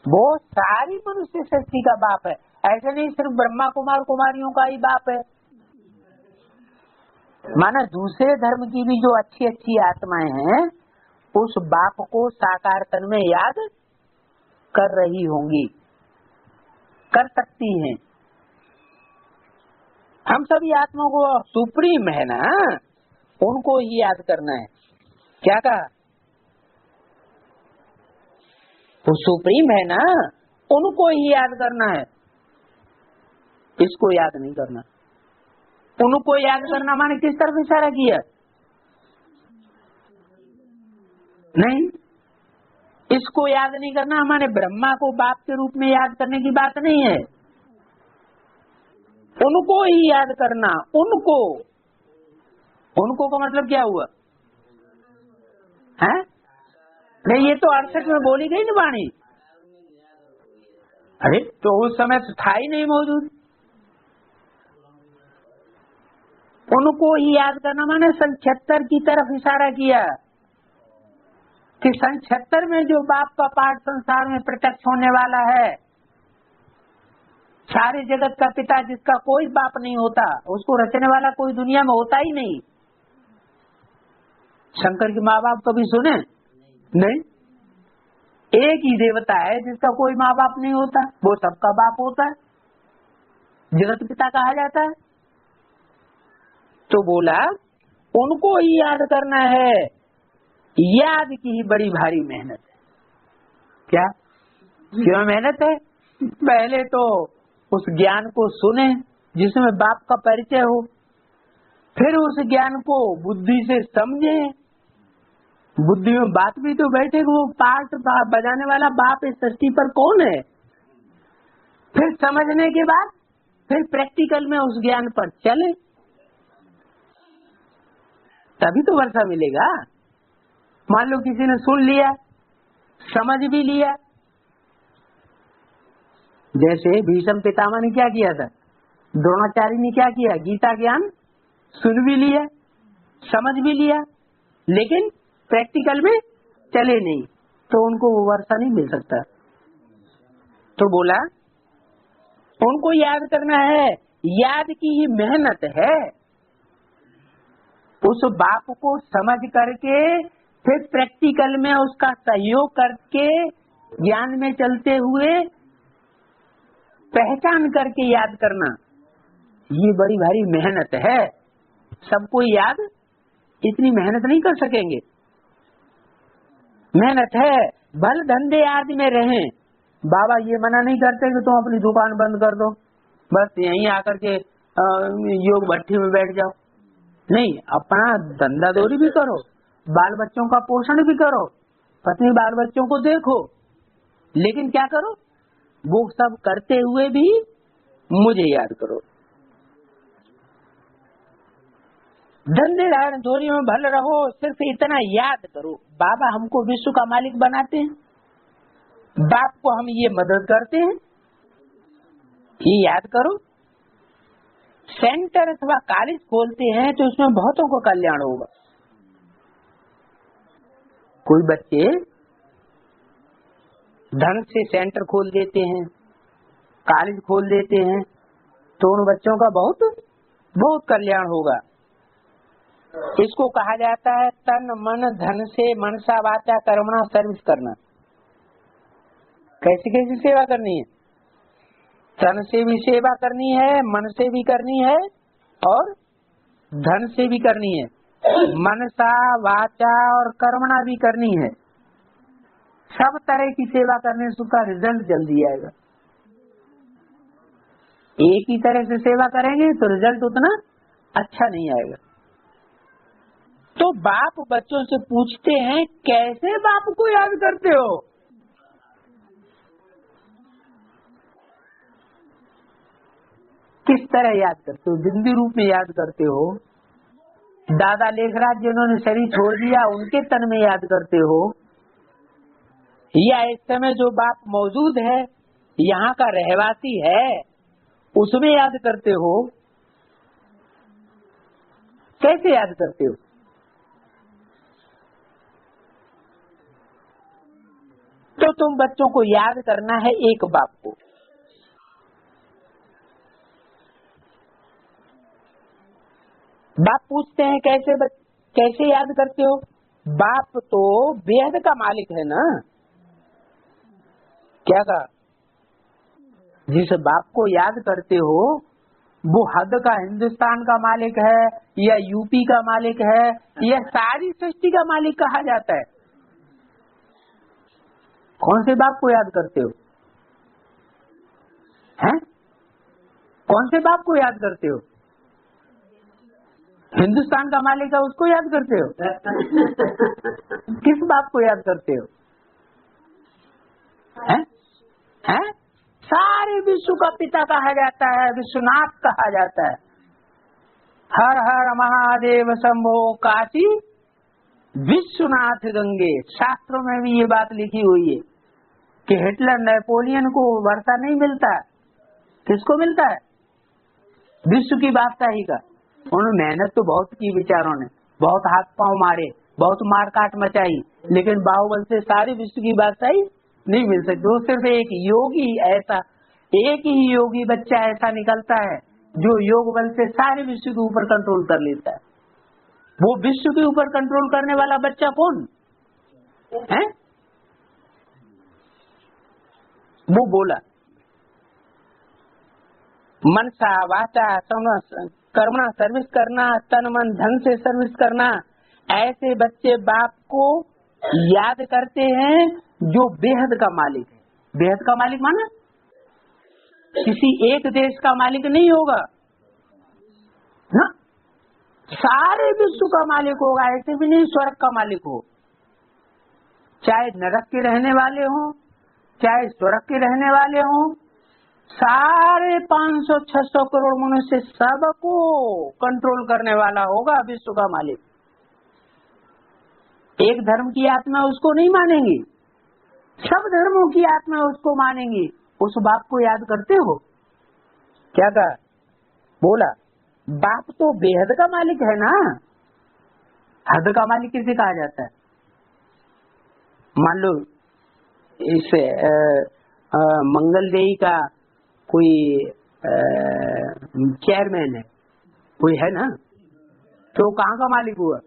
S1: वो सारी मनुष्य सृष्टि का बाप है। ऐसे नहीं सिर्फ ब्रह्मा कुमार कुमारियों का ही बाप है। माना दूसरे धर्म की भी जो अच्छी अच्छी आत्माएं हैं उस बाप को साकार तन में याद कर रही होंगी, कर सकती हैं। हम सभी आत्माओं को सुप्रीम है ना, उनको ही याद करना है। क्या कहा? वो सुप्रीम है ना, उनको ही याद करना है। इसको याद नहीं करना। उनको याद करना माने किस तरफ इशारा किया? नहीं, इसको याद नहीं करना माने ब्रह्मा को बाप के रूप में याद करने की बात नहीं है। उनको ही याद करना। उनको का मतलब क्या हुआ है? नहीं, ये तो 68 में बोली गई ना वाणी। अरे तो उस समय तो था ही नहीं मौजूद। उनको ही याद करना माने सन 76 की तरफ इशारा किया कि सन 76 में जो बाप का पाठ संसार में प्रत्यक्ष होने वाला है, सारे जगत का पिता जिसका कोई बाप नहीं होता, उसको रचने वाला कोई दुनिया में होता ही नहीं। शंकर के माँ बाप कभी सुने? नहीं। एक ही देवता है जिसका कोई माँ बाप नहीं होता, वो सबका बाप होता है, जगत पिता कहा जाता है। तो बोला उनको ही याद करना है। याद की ही बड़ी भारी मेहनत है। क्या क्यों मेहनत है? पहले तो उस ज्ञान को सुने जिसमें बाप का परिचय हो, फिर उस ज्ञान को बुद्धि से समझे। बुद्धि में बात भी तो बैठे, वो पाठ बजाने वाला बाप इस सृष्टि पर कौन है। फिर समझने के बाद फिर प्रैक्टिकल में उस ज्ञान पर चले, तभी तो वर्षा मिलेगा। मान लो किसी ने सुन लिया, समझ भी लिया, जैसे भीष्म पितामह ने क्या किया था, द्रोणाचार्य ने क्या किया, गीता ज्ञान सुन भी लिया, समझ भी लिया, लेकिन प्रैक्टिकल में चले नहीं, तो उनको वो वर्षा नहीं मिल सकता। तो बोला उनको याद करना है। याद की ही मेहनत है। उस बाप को समझ करके फिर प्रैक्टिकल में उसका सहयोग करके ज्ञान में चलते हुए पहचान करके याद करना, ये बड़ी भारी मेहनत है। सबको याद इतनी मेहनत नहीं कर सकेंगे। मेहनत है। भल धंधे आदि में रहें, बाबा ये मना नहीं करते कि तुम अपनी दुकान बंद कर दो, बस यहीं आकर के योग भट्टी में बैठ जाओ। नहीं, अपना धंधा दौरी भी करो, बाल बच्चों का पोषण भी करो, पत्नी बाल बच्चों को देखो, लेकिन क्या करो, वो सब करते हुए भी मुझे याद करो। धंधे दौरी में भले रहो, सिर्फ इतना याद करो, बाबा हमको विश्व का मालिक बनाते हैं, बाप को हम ये मदद करते हैं, ये याद करो। सेंटर अथवा कॉलेज खोलते हैं तो उसमें बहुतों को कल्याण होगा। कोई बच्चे ढंग से सेंटर खोल देते हैं, कॉलेज खोल देते हैं, तो उन बच्चों का बहुत कल्याण होगा। इसको कहा जाता है तन मन धन से मनसा वाचा कर्मणा सर्विस करना। कैसे कैसे सेवा करनी है? तन से भी सेवा करनी है, मन से भी करनी है और धन से भी करनी है, मनसा वाचा और कर्मणा भी करनी है। सब तरह की सेवा करने से उसका रिजल्ट जल्दी आएगा। एक ही तरह से सेवा करेंगे तो रिजल्ट उतना अच्छा नहीं आएगा। तो बाप बच्चों से पूछते हैं कैसे बाप को याद करते हो? किस तरह याद करते हो? बिंदु रूप में याद करते हो? दादा लेखराज जिन्होंने शरीर छोड़ दिया उनके तन में याद करते हो, या इस समय जो बाप मौजूद है, यहाँ का रहवासी है, उसमें याद करते हो? कैसे याद करते हो? तो तुम बच्चों को याद करना है एक बाप को। बाप पूछते हैं कैसे याद करते हो? बाप तो बेहद का मालिक है ना। क्या कहा? जिस बाप को याद करते हो वो हद का हिंदुस्तान का मालिक है या यूपी का मालिक है या सारी सृष्टि का मालिक कहा जाता है। कौन से बाप को याद करते हो? हैं? कौन से बाप को याद करते हो? हिंदुस्तान का मालिक है उसको याद करते हो? किस बाप को याद करते हो? हैं? सारे विश्व का पिता कहा जाता है, विश्वनाथ कहा जाता है। हर हर महादेव शंभो काशी विश्वनाथ गंगे। शास्त्रों में भी ये बात लिखी हुई है कि हिटलर नेपोलियन को वर्षा नहीं मिलता, किसको मिलता है? विश्व की बादशाही का। उन्होंने मेहनत तो बहुत की, विचारों ने बहुत हाथ पांव मारे, बहुत मार काट मचाई, लेकिन बाहुबल से सारी विश्व की बादशाही नहीं मिल सकती। वो सिर्फ एक योगी ऐसा, एक ही योगी बच्चा ऐसा निकलता है जो योग बल से सारे विश्व के ऊपर कंट्रोल कर लेता है। वो विश्व के ऊपर कंट्रोल करने वाला बच्चा कौन है? वो बोला मनसा वाचा कर्मणा सर्विस करना, तन मन धन से सर्विस करना। ऐसे बच्चे बाप को याद करते हैं जो बेहद का मालिक है। बेहद का मालिक माना किसी एक देश का मालिक नहीं होगा ना, सारे विश्व का मालिक होगा। ऐसे भी नहीं स्वर्ग का मालिक हो, चाहे नरक के रहने वाले हों चाहे स्वर्ग के रहने वाले हों, सारे 500-600 करोड़ मनुष्य सबको कंट्रोल करने वाला होगा विश्व का मालिक। एक धर्म की आत्मा उसको नहीं मानेंगी, सब धर्मों की आत्मा उसको मानेंगी। उस बाप को याद करते हो? क्या कहा? बोला बाप तो बेहद का मालिक है ना। हद का मालिक किसे कहा जाता है? मान लो इस मंगलदेही का कोई चेयरमैन है, कोई है ना, तो कहाँ का मालिक हुआ?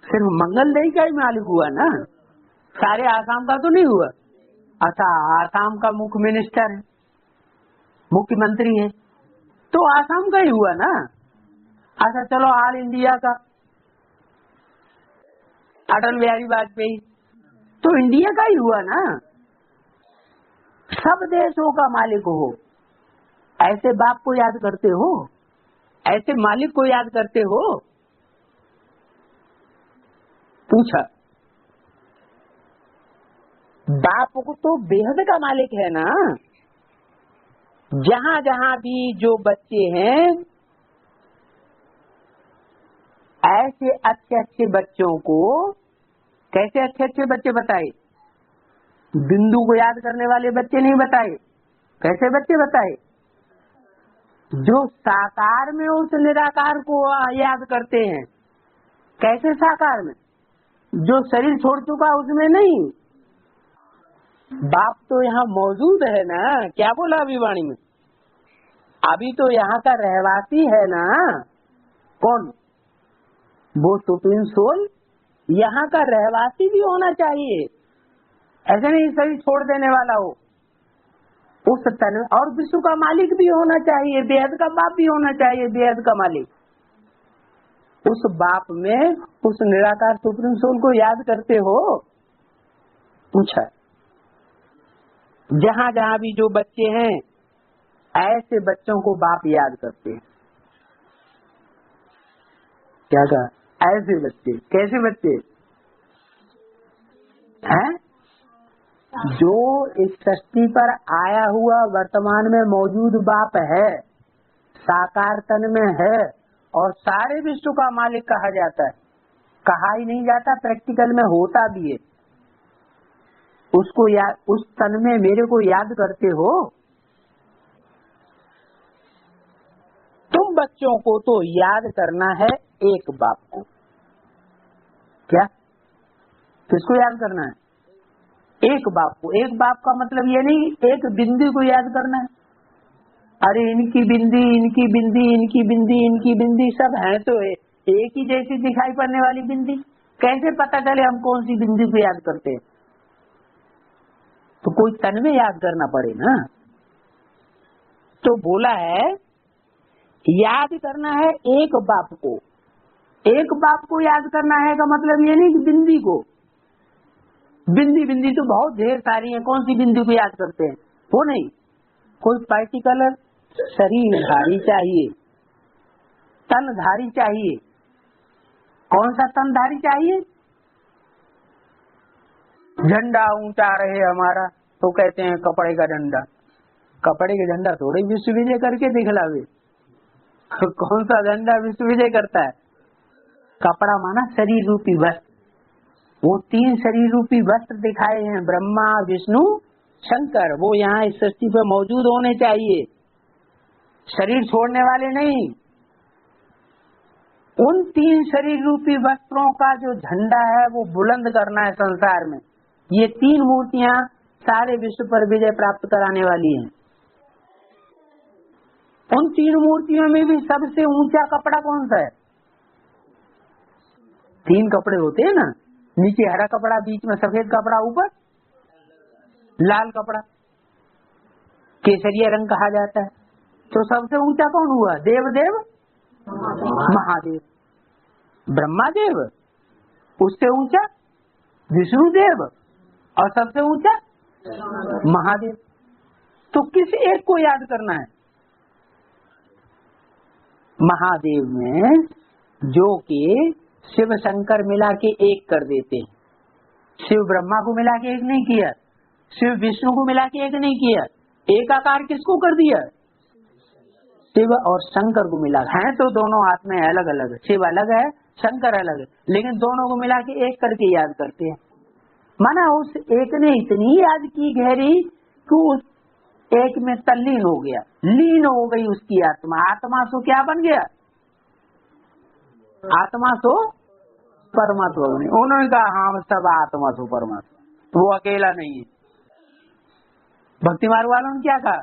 S1: सिर्फ मंगलदेही का ही मालिक हुआ ना, सारे आसाम का तो नहीं हुआ। अच्छा, आसाम का मुख्य मिनिस्टर है, मुख्यमंत्री है, तो आसाम का ही हुआ ना। अच्छा चलो ऑल इंडिया का अटल बिहारी वाजपेयी, तो इंडिया का ही हुआ ना। सब देशों का मालिक हो, ऐसे बाप को याद करते हो? ऐसे मालिक को याद करते हो? पूछा। बाप को तो बेहद का मालिक है ना। जहां जहां भी जो बच्चे हैं, ऐसे अच्छे अच्छे बच्चों को, कैसे अच्छे अच्छे बच्चे बताए? बिंदु को याद करने वाले बच्चे नहीं बताए। कैसे बच्चे बताए? जो साकार में उस निराकार को याद करते हैं। कैसे साकार में? जो शरीर छोड़ चुका उसमें नहीं। बाप तो यहाँ मौजूद है ना। क्या बोला अभी वाणी में? अभी तो यहाँ का रहवासी है ना। कौन? वो सुप्रीम सोल यहाँ का रहवासी भी होना चाहिए। ऐसे नहीं शरीर छोड़ देने वाला हो। उस तन और विश्व का मालिक भी होना चाहिए, बेहद का बाप भी होना चाहिए, बेहद का मालिक। उस बाप में उस निराकार सुप्रीम सोल को याद करते हो? पूछा। जहां जहां भी जो बच्चे हैं, ऐसे बच्चों को बाप याद करते हैं। क्या कहा? ऐसे बच्चे। कैसे बच्चे हैं? जो इस सृष्टि पर आया हुआ वर्तमान में मौजूद बाप है, साकार तन में है और सारे विश्व का मालिक कहा जाता है। कहा ही नहीं जाता, प्रैक्टिकल में होता भी है। उसको याद, उस तन में मेरे को याद करते हो? तुम बच्चों को तो याद करना है एक बाप को। क्या? किसको याद करना है? एक बाप को। एक बाप का मतलब ये नहीं एक बिंदी को याद करना है। अरे इनकी बिंदी, इनकी बिंदी, इनकी बिंदी, इनकी बिंदी सब है तो एक ही जैसी दिखाई पड़ने वाली बिंदी। कैसे पता चले हम कौन सी बिंदी को याद करते हैं? तो कोई तन में याद करना पड़े ना। तो बोला है याद करना है एक बाप को। एक बाप को याद करना है का मतलब ये नहीं कि बिंदी को। बिंदी बिंदी तो बहुत ढेर सारी है, कौन सी बिंदी को याद करते हैं? वो नहीं। कोई पर्टिकुलर शरीरधारी चाहिए, तनधारी चाहिए। कौन सा तनधारी चाहिए? झंडा ऊंचा रहे हमारा तो कहते हैं कपड़े का झंडा। कपड़े का झंडा थोड़े विश्व विजय करके दिखलावे। कौन सा झंडा विश्व विजय करता है? कपड़ा माना शरीर रूपी वस्त्र। वो 3 शरीर रूपी वस्त्र दिखाए हैं, ब्रह्मा विष्णु शंकर। वो यहाँ इस सृष्टि पर मौजूद होने चाहिए, शरीर छोड़ने वाले नहीं। उन 3 शरीर रूपी वस्त्रों का जो झंडा है वो बुलंद करना है संसार में। ये 3 मूर्तियां सारे विश्व पर विजय प्राप्त कराने वाली हैं। उन 3 मूर्तियों में भी सबसे ऊंचा कपड़ा कौन सा है? 3 कपड़े होते हैं ना, नीचे हरा कपड़ा, बीच में सफेद कपड़ा, ऊपर लाल कपड़ा, केसरिया रंग कहा जाता है। तो सबसे ऊंचा कौन हुआ? देवदेव महादेव, ब्रह्मादेव, उससे ऊंचा विष्णुदेव और सबसे ऊंचा महादेव। तो किस एक को याद करना है? महादेव में जो कि शिव शंकर मिला के एक कर देते हैं। शिव ब्रह्मा को मिला के एक नहीं किया, शिव विष्णु को मिला के एक नहीं किया। एक आकार किसको कर दिया? शिव और शंकर को मिला। हैं तो दोनों हाथ में अलग अलग, शिव अलग है, शंकर अलग है, लेकिन दोनों को मिला के एक करके याद करते हैं। माना उस एक ने इतनी याद की गहरी कि उस एक में तल्लीन हो गया, लीन हो गई उसकी आत्मा। आत्मा सो क्या बन गया? आत्मा सो परमात्मा बने। उन्होंने कहा हम सब आत्मा सो परमात्मा, वो अकेला नहीं है। भक्ति मार्ग वालों ने क्या कहा?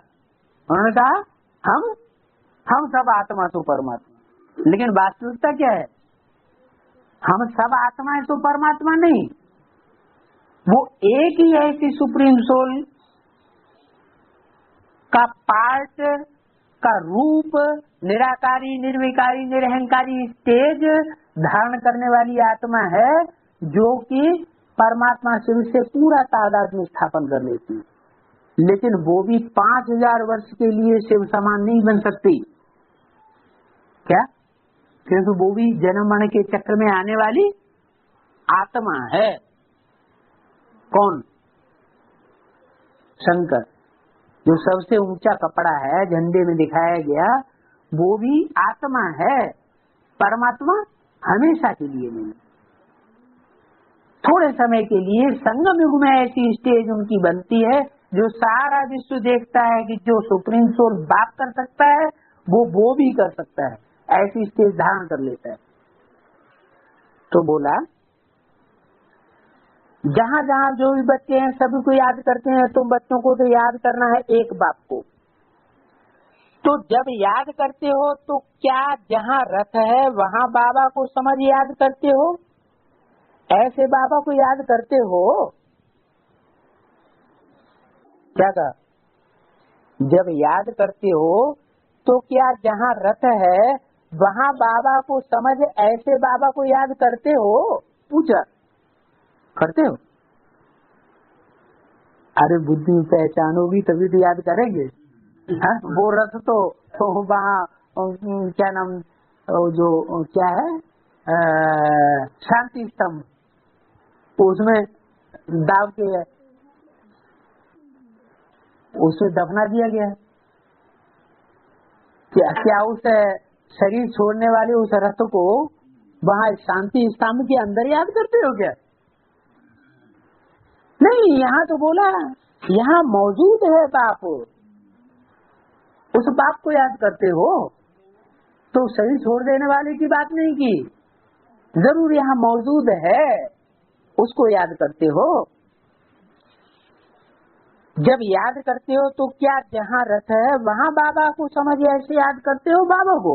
S1: उन्होंने कहा हम सब आत्मा सो परमात्मा। लेकिन वास्तविकता क्या है? हम सब आत्मा है तो परमात्मा नहीं, वो एक ही ऐसी सुप्रीम सोल का पार्ट का रूप, निराकारी, निर्विकारी, निरहंकारी स्टेज धारण करने वाली आत्मा है, जो कि परमात्मा शिव से पूरा तादाद में स्थापन कर लेती है। लेकिन वो भी 5000 वर्ष के लिए शिव समान नहीं बन सकती। क्या? क्योंकि वो भी जन्म मरण के चक्र में आने वाली आत्मा है। कौन? शंकर, जो सबसे ऊंचा कपड़ा है झंडे में दिखाया गया, वो भी आत्मा है, परमात्मा हमेशा के लिए नहीं। थोड़े समय के लिए संगम युग में ऐसी स्टेज उनकी बनती है जो सारा विश्व देखता है कि जो सुप्रीम सोल बात कर सकता है वो भी कर सकता है, ऐसी स्टेज धारण कर लेता है। तो बोला जहाँ जहाँ जो भी बच्चे हैं सभी को याद करते हैं। तुम बच्चों को तो याद करना है एक बाप को। तो जब याद करते हो तो क्या जहाँ रथ है वहाँ बाबा को समझ याद करते हो? ऐसे बाबा को याद करते हो? क्या कहा? जब याद करते हो तो क्या जहाँ रथ है वहाँ बाबा को समझ ऐसे बाबा को याद करते हो? पूछा। करते हो? अरे बुद्धि पहचानोगी तभी तो याद करेंगे। हाँ? वो रथ तो वहाँ क्या नाम, जो क्या है, शांति स्तंभ, उसमें दाव के उसमें दफना दिया गया। क्या उस शरीर छोड़ने वाले उस रथ को वहाँ शांति स्तंभ के अंदर याद करते हो क्या? नहीं, यहाँ तो बोला यहाँ मौजूद है बाप, उस बाप को याद करते हो। तो शरीर छोड़ देने वाले की बात नहीं की, जरूर यहाँ मौजूद है उसको याद करते हो। जब याद करते हो तो क्या जहाँ रथ है वहाँ बाबा को समझ ऐसे याद करते हो बाबा को?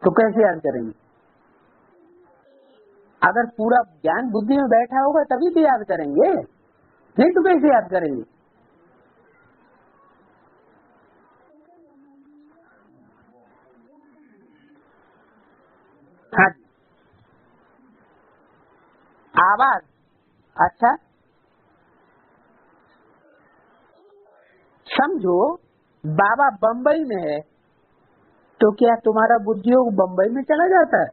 S1: तो कैसे याद करेंगे? अगर पूरा ज्ञान बुद्धि में बैठा होगा तभी तो याद करेंगे, नहीं तो कैसे याद करेंगे? हाँ, आवाज। अच्छा, समझो बाबा बम्बई में है तो क्या तुम्हारा बुद्धि योग बम्बई में चला जाता है?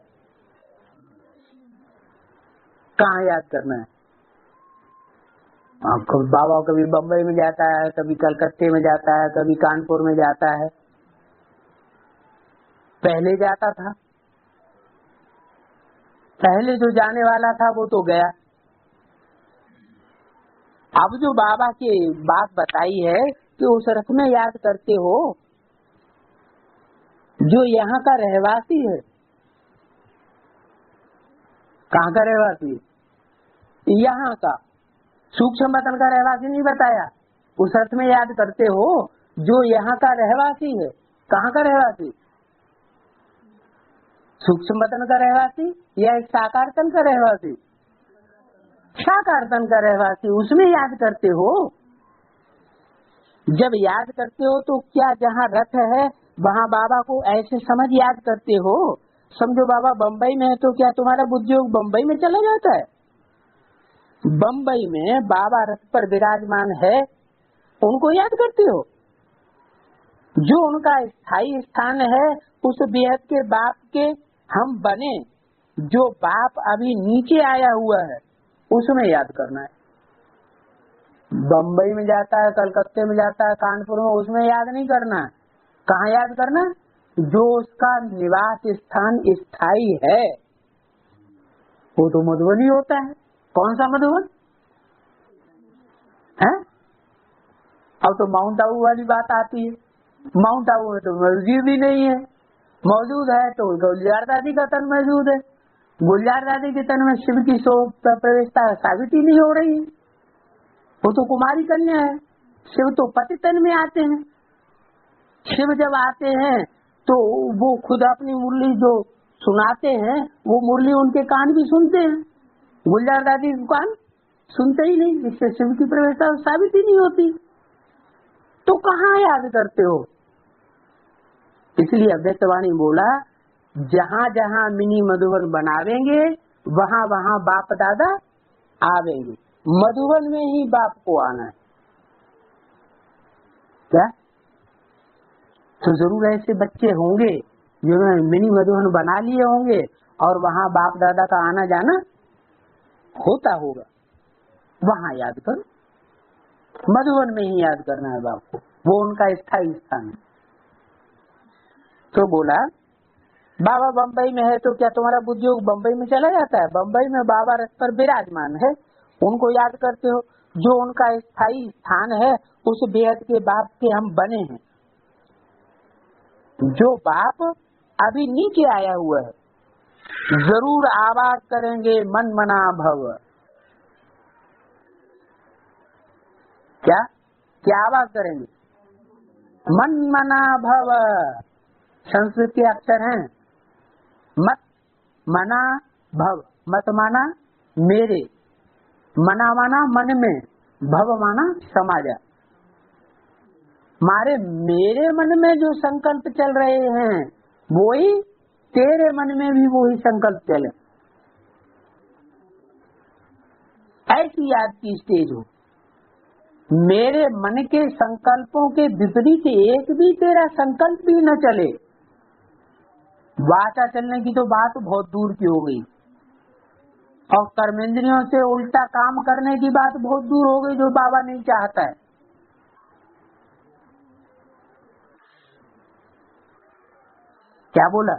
S1: कहाँ याद करना है? बाबा कभी बम्बई में जाता है, कभी कलकत्ते में जाता है, कभी कानपुर में जाता है। पहले जाता था, पहले जो जाने वाला था वो तो गया। अब जो बाबा की बात बताई है कि उस रथ में याद करते हो जो यहाँ का रहवासी है। कहाँ का रहवासी? यहाँ का। सूक्ष्म वतन का रहवासी नहीं बताया। उस अर्थ में याद करते हो जो यहाँ का रहवासी है। कहाँ का रहवासी? सूक्ष्म वतन का रहवासी या एक साकार तन का रहवासी? साकार तन का रहवासी, उसमें याद करते हो। जब याद करते हो तो क्या जहाँ रथ है वहाँ बाबा को ऐसे समझ याद करते हो, समझो बाबा बम्बई में है तो क्या तुम्हारा बुद्धि योग बम्बई में चला जाता है? बम्बई में बाबा रथ पर विराजमान है, उनको याद करते हो। जो उनका स्थायी स्थान है उस बेहद के बाप के हम बने, जो बाप अभी नीचे आया हुआ है उसमें याद करना है। बम्बई में जाता है, कलकत्ते में जाता है, कानपुर में, उसमें याद नहीं करना। कहाँ याद करना? जो उसका निवास स्थान स्थायी है वो तो मधुबनी होता है। कौन सा मधुबन है? अब तो माउंट आबू वाली बात आती है। माउंट आबू में तो मस्जिद भी नहीं है, मौजूद है तो गुलजार दादी का तन मौजूद है। गुलजार दादी के तन में शिव की प्रवेशता साबित ही नहीं हो रही है। वो तो कुमारी कन्या है। शिव तो पति तन में आते हैं। शिव जब आते हैं तो वो खुद अपनी मुरली जो सुनाते हैं वो मुरली उनके कान भी सुनते हैं। गुलजार दादी के कान सुनते ही नहीं, इससे शिव की प्रवेशता साबित ही नहीं होती। तो कहाँ याद करते हो? इसलिए अव्यक्तवाणी बोला, जहाँ जहाँ मिनी मधुबन बनावेंगे वहाँ वहाँ बाप दादा आवेंगे। मधुबन में ही बाप को आना है क्या? तो जरूर ऐसे बच्चे होंगे जिन्होंने मिनी मधुबन बना लिए होंगे और वहाँ बाप दादा का आना जाना होता होगा। वहाँ याद करो, मधुबन में ही याद करना है बाप को, वो उनका स्थायी स्थान है। तो बोला बाबा बम्बई में है तो क्या तुम्हारा बुद्धि योग बम्बई में चला जाता है? बम्बई में बाबा रथ पर विराजमान है, उनको याद करते हो। जो उनका स्थायी स्थान है उस बेहद के बाप के हम बने हैं। जो बाप अभी नीचे आया हुआ है जरूर आवाज करेंगे मन मना भव। क्या क्या आवाज करेंगे? मन मना भव। संस्कृत के अक्षर हैं मत मना भव। मत माना मेरे, मना माना मन में, भव माना समाजा। मारे मेरे मन में जो संकल्प चल रहे हैं वही तेरे मन में भी वही संकल्प चले, ऐसी याद की स्टेज हो। मेरे मन के संकल्पों के विपरीत एक भी तेरा संकल्प भी न चले। वाचा चलने की तो बात बहुत दूर की हो गई और कर्मेंद्रियों से उल्टा काम करने की बात बहुत दूर हो गई, जो बाबा नहीं चाहता है। क्या बोला?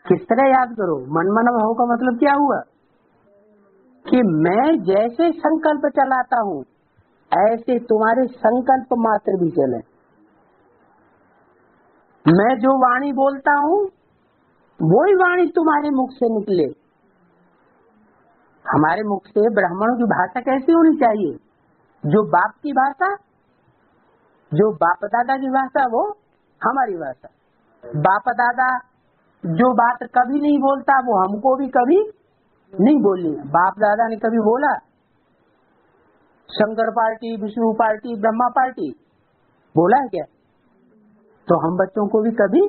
S1: किस तरह याद करो? मन मन भाव का मतलब क्या हुआ कि मैं जैसे संकल्प चलाता हूँ ऐसे तुम्हारे संकल्प मात्र भी चले। मैं जो वाणी बोलता हूँ वही वाणी तुम्हारे मुख से निकले। हमारे मुख से ब्राह्मणों की भाषा कैसी होनी चाहिए? जो बाप की भाषा, जो बाप दादा की भाषा वो हमारी भाषा। बाप दादा जो बात कभी नहीं बोलता वो हमको भी कभी नहीं बोलनी है। बाप दादा ने कभी बोला Shankar party, Vishnu party, Brahma party बोला है क्या? तो हम बच्चों को भी कभी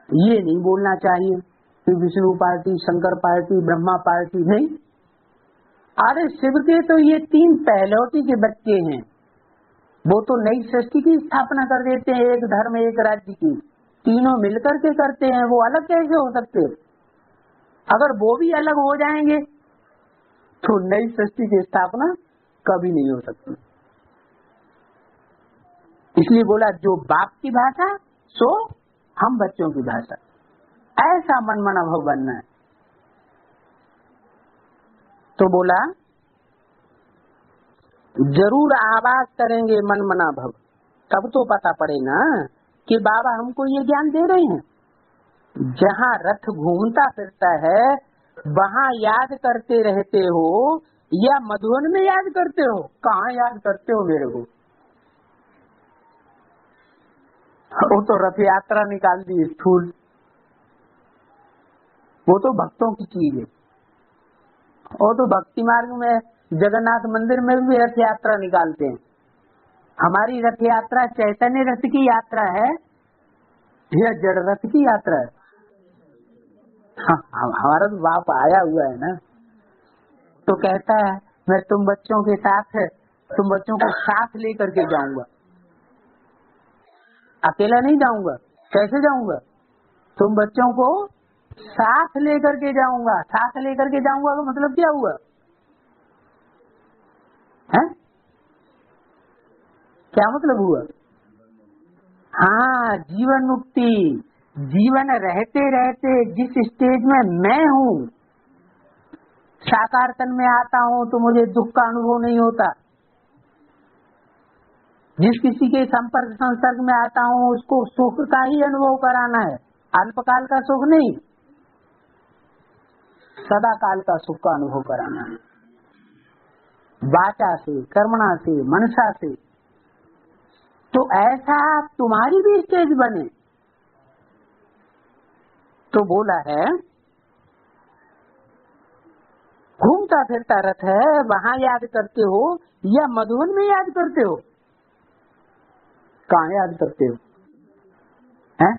S1: ये नहीं बोलना चाहिए कि Vishnu party, Shankar party, Brahma party नहीं। अरे शिव के तो ये तीन पहलौती के बच्चे हैं, वो तो नई सृष्टि की स्थापना कर देते हैं, एक धर्म एक राज्य की, तीनों मिलकर के करते हैं। वो अलग कैसे हो सकते? अगर वो भी अलग हो जाएंगे तो नई सृष्टि की स्थापना कभी नहीं हो सकती। इसलिए बोला जो बाप की भाषा सो हम बच्चों की भाषा, ऐसा मन मना भव बनना है। तो बोला जरूर आवाज करेंगे मन मना भव, तब तो पता पड़े ना कि बाबा हमको ये ज्ञान दे रहे हैं। जहाँ रथ घूमता फिरता है वहाँ याद करते रहते हो या मधुबन में याद करते हो? कहाँ याद करते हो मेरे को? वो तो रथ यात्रा निकाल दी स्थूल, वो तो भक्तों की चीज है। वो तो भक्ति मार्ग में जगन्नाथ मंदिर में भी रथ यात्रा निकालते हैं। हमारी रथ यात्रा चैतन्य रथ की यात्रा है या जड़ रथ की यात्रा है? हाँ, हमारा तो बाप आया हुआ है ना, तो कहता है मैं तुम बच्चों के साथ है, तुम बच्चों को साथ लेकर के जाऊंगा, अकेला नहीं जाऊंगा। कैसे जाऊंगा? तुम बच्चों को साथ लेकर के जाऊंगा। साथ लेकर के जाऊंगा का मतलब क्या हुआ है? क्या मतलब हुआ? हाँ, जीवन मुक्ति। जीवन रहते रहते जिस स्टेज में मैं हूँ, साकार तन में आता हूँ तो मुझे दुख का अनुभव नहीं होता। जिस किसी के संपर्क संसर्ग में आता हूँ उसको सुख का ही अनुभव कराना है, अल्पकाल का सुख नहीं, सदा काल का सुख का अनुभव कराना है, वाचा से, कर्मणा से, मनसा से। तो ऐसा तुम्हारी भी स्टेज बने। तो बोला है घूमता फिरता रथ है वहाँ याद करते हो या मधुबन में याद करते हो? कहाँ याद करते हो? हैं?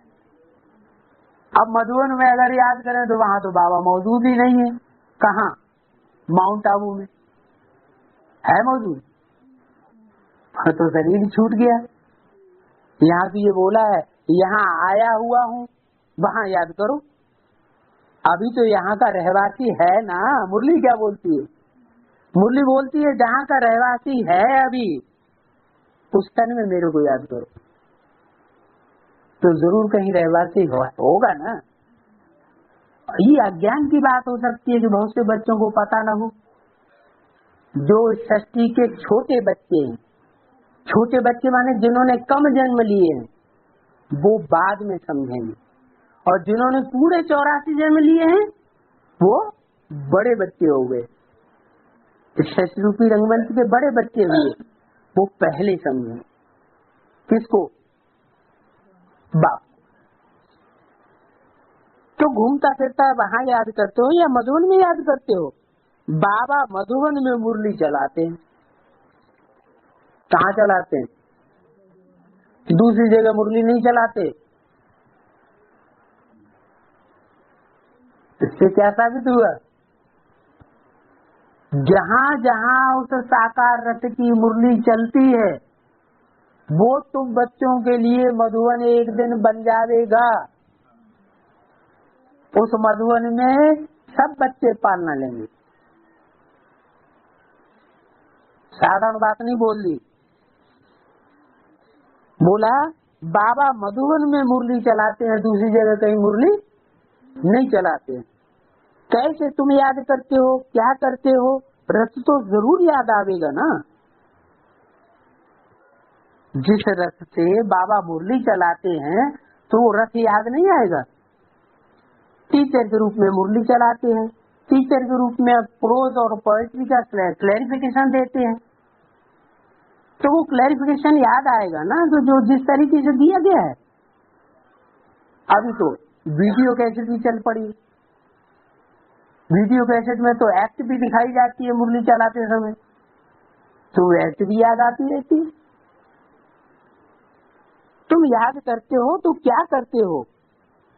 S1: अब मधुबन में अगर याद करें तो वहाँ तो बाबा मौजूद ही नहीं है। कहाँ? माउंट आबू में है मौजूद, तो शरीर छूट गया। यहाँ भी ये बोला है यहाँ आया हुआ हूँ, वहाँ याद करो। अभी तो यहाँ का रहवासी है ना। मुरली क्या बोलती है? मुरली बोलती है जहाँ का रहवासी है अभी उस तन में मेरे को याद करो। तो जरूर कहीं रहवासी होगा ना। ये अज्ञान की बात हो सकती है कि बहुत से बच्चों को पता न हो। जो सृष्टि के छोटे बच्चे हैं, छोटे बच्चे माने जिन्होंने कम जन्म लिए हैं, वो बाद में समझेंगे, और जिन्होंने पूरे 84 जन्म लिए हैं वो बड़े बच्चे हो गए। शश रूपी रंगमंच के बड़े बच्चे हुए, वो पहले समझे। किसको? बाप। तो घूमता फिरता वहाँ याद करते हो या मधुबन में याद करते हो? बाबा मधुबन में मुरली चलाते हैं। कहाँ चलाते हैं? दूसरी जगह मुरली नहीं चलाते। इससे क्या साबित हुआ? जहाँ जहाँ उस साकार रथ की मुरली चलती है वो तुम बच्चों के लिए मधुबन एक दिन बन जाएगा। उस मधुबन में सब बच्चे पालना लेंगे। साधारण बात नहीं बोल ली। बोला बाबा मधुबन में मुरली चलाते हैं, दूसरी जगह कहीं मुरली नहीं चलाते। कैसे तुम याद करते हो? क्या करते हो? रथ तो जरूर याद आवेगा ना। जिस रथ से बाबा मुरली चलाते हैं तो वो रथ याद नहीं आएगा। टीचर के रूप में मुरली चलाते हैं, टीचर के रूप में प्रोज और पोएट्री का क्लैरिफिकेशन देते हैं, तो वो क्लैरिफिकेशन याद आएगा ना, तो जो जिस तरीके से दिया गया है। अभी तो वीडियो कैसेट भी चल पड़ी, वीडियो कैसेट में तो एक्ट भी दिखाई जाती है मुरली चलाते समय, तो एक्ट भी याद आती रहती है। तुम याद करते हो तो क्या करते हो?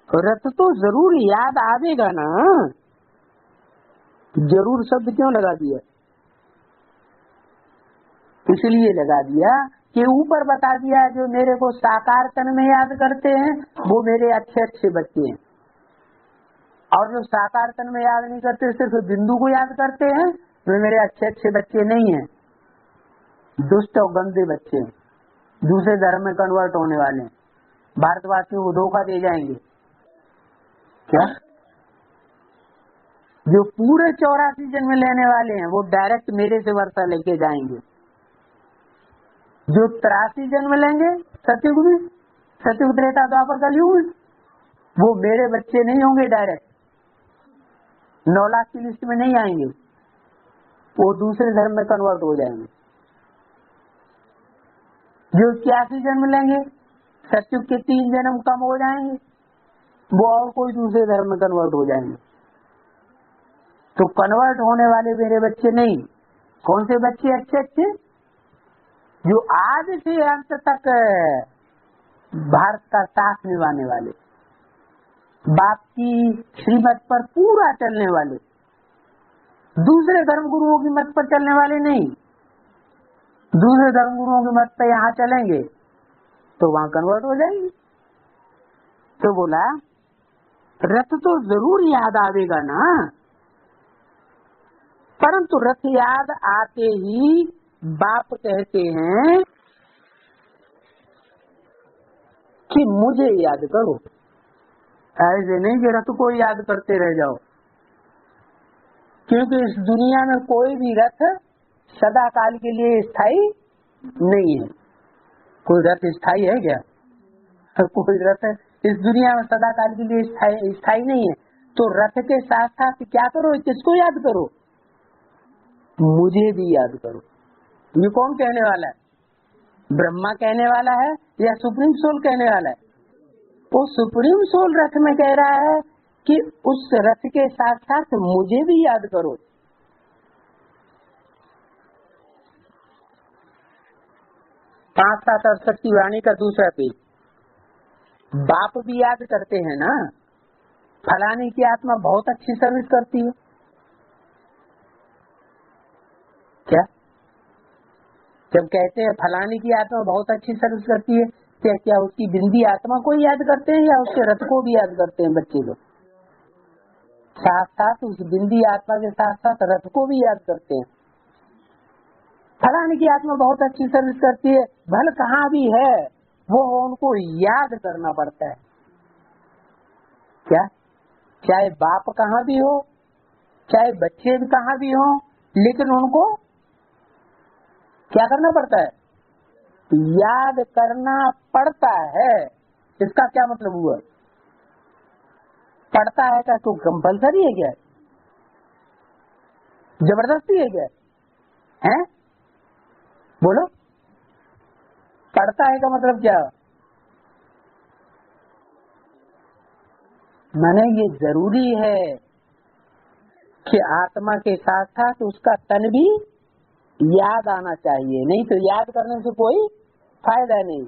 S1: रथ तो जरूर याद आवेगा ना। जरूर शब्द क्यों लगा दिया? इसलिए लगा दिया के ऊपर बता दिया जो मेरे को साकार तन में याद करते हैं वो मेरे अच्छे अच्छे बच्चे हैं, और जो साकार तन में याद नहीं करते सिर्फ बिंदु को याद करते हैं वे मेरे अच्छे अच्छे बच्चे नहीं हैं, दुष्ट और गंदे बच्चे हैं, दूसरे धर्म में कन्वर्ट होने वाले हैं, भारतवासियों को धोखा दे जाएंगे। क्या जो पूरे 84 जन्म लेने वाले हैं वो डायरेक्ट मेरे से वर्षा लेके जाएंगे, जो 83 जन्म लेंगे सतयुग में, सतयुग त्रेता द्वापर कलयुग में, वो मेरे बच्चे नहीं होंगे, डायरेक्ट 9 लाख की लिस्ट में नहीं आएंगे, वो दूसरे धर्म में कन्वर्ट हो जाएंगे। जो 81 जन्म लेंगे सतयुग के 3 जन्म कम हो जाएंगे, वो और कोई दूसरे धर्म में कन्वर्ट हो जाएंगे। तो कन्वर्ट होने वाले मेरे बच्चे नहीं। कौन से बच्चे अच्छे अच्छे? जो आज से अंत तक भारत का साथ निभाने वाले, बाप की श्रीमत पर पूरा चलने वाले, दूसरे धर्म गुरुओं की मत पर चलने वाले नहीं। दूसरे धर्म गुरुओं की मत पर यहाँ चलेंगे तो वहां कन्वर्ट हो जाएंगे। तो बोला रथ तो जरूर याद आवेगा ना, परंतु रथ याद आते ही बाप कहते हैं कि मुझे याद करो। ऐसे नहीं कि रथ को याद करते रह जाओ, क्योंकि इस दुनिया में कोई भी रथ सदा काल के लिए स्थायी नहीं है। कोई रथ स्थायी है क्या? कोई रथ इस दुनिया में सदा काल के लिए स्थायी नहीं है। तो रथ के साथ साथ क्या करो? किसको याद करो? मुझे भी याद करो। ये कौन कहने वाला है? ब्रह्मा कहने वाला है या सुप्रीम सोल कहने वाला है? वो सुप्रीम सोल रथ में कह रहा है कि उस रथ के साथ साथ मुझे भी याद करो। पांच सात 68 की वाणी का दूसरा पेज। बाप भी याद करते हैं ना, फलाने की आत्मा बहुत अच्छी सर्विस करती है। क्या जब कहते हैं फलाने की आत्मा बहुत अच्छी सर्विस करती है, क्या उसकी बिंदी आत्मा को याद करते हैं या उसके रथ को भी याद करते हैं बच्चे लोग? साथ साथ उस बिंदी आत्मा के साथ साथ रथ को भी याद करते हैं। फलाने की आत्मा बहुत अच्छी सर्विस करती है, भल कहाँ भी है वो उनको याद करना पड़ता है। क्या चाहे बाप कहाँ भी हो, चाहे बच्चे भी कहाँ भी हो, लेकिन उनको क्या करना पड़ता है? याद करना पड़ता है। इसका क्या मतलब हुआ? पड़ता है क्या? तो कंपल्सरी है क्या? जबरदस्ती है क्या? है बोलो, पड़ता है का मतलब क्या? माने ये जरूरी है कि आत्मा के साथ साथ उसका तन भी याद आना चाहिए, नहीं तो याद करने से कोई फायदा नहीं।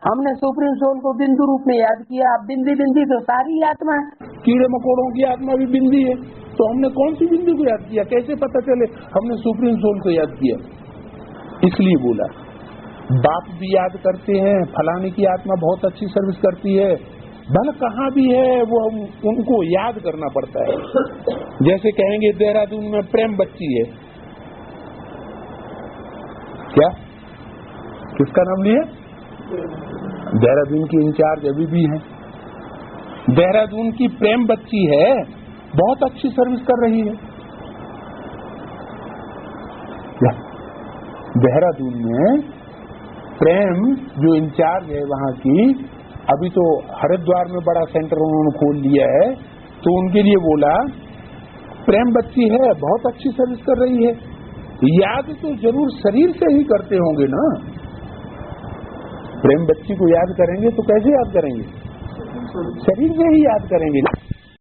S1: हमने सुप्रीम सोल को बिंदु रूप में याद किया, अब बिंदी बिंदी तो सारी आत्मा है। कीड़े मकोड़ों की आत्मा भी बिंदी है, तो हमने कौन सी बिंदु को याद किया? कैसे पता चले हमने सुप्रीम सोल को याद किया? इसलिए बोला बाप भी याद करते हैं, फलाने की आत्मा बहुत अच्छी सर्विस करती है, भल कहाँ भी है वो उनको याद करना पड़ता है। जैसे कहेंगे देहरादून में प्रेम बच्ची है, क्या किसका नाम लिया? देहरादून की इंचार्ज अभी भी है। देहरादून की प्रेम बच्ची है, बहुत अच्छी सर्विस कर रही है। देहरादून में प्रेम जो इंचार्ज है वहाँ की, अभी तो हरिद्वार में बड़ा सेंटर उन्होंने खोल लिया है, तो उनके लिए बोला प्रेम बच्ची है, बहुत अच्छी सर्विस कर रही है। याद तो जरूर शरीर से ही करते होंगे ना। प्रेम बच्ची को याद करेंगे तो कैसे याद करेंगे? शरीर से ही याद करेंगे ना।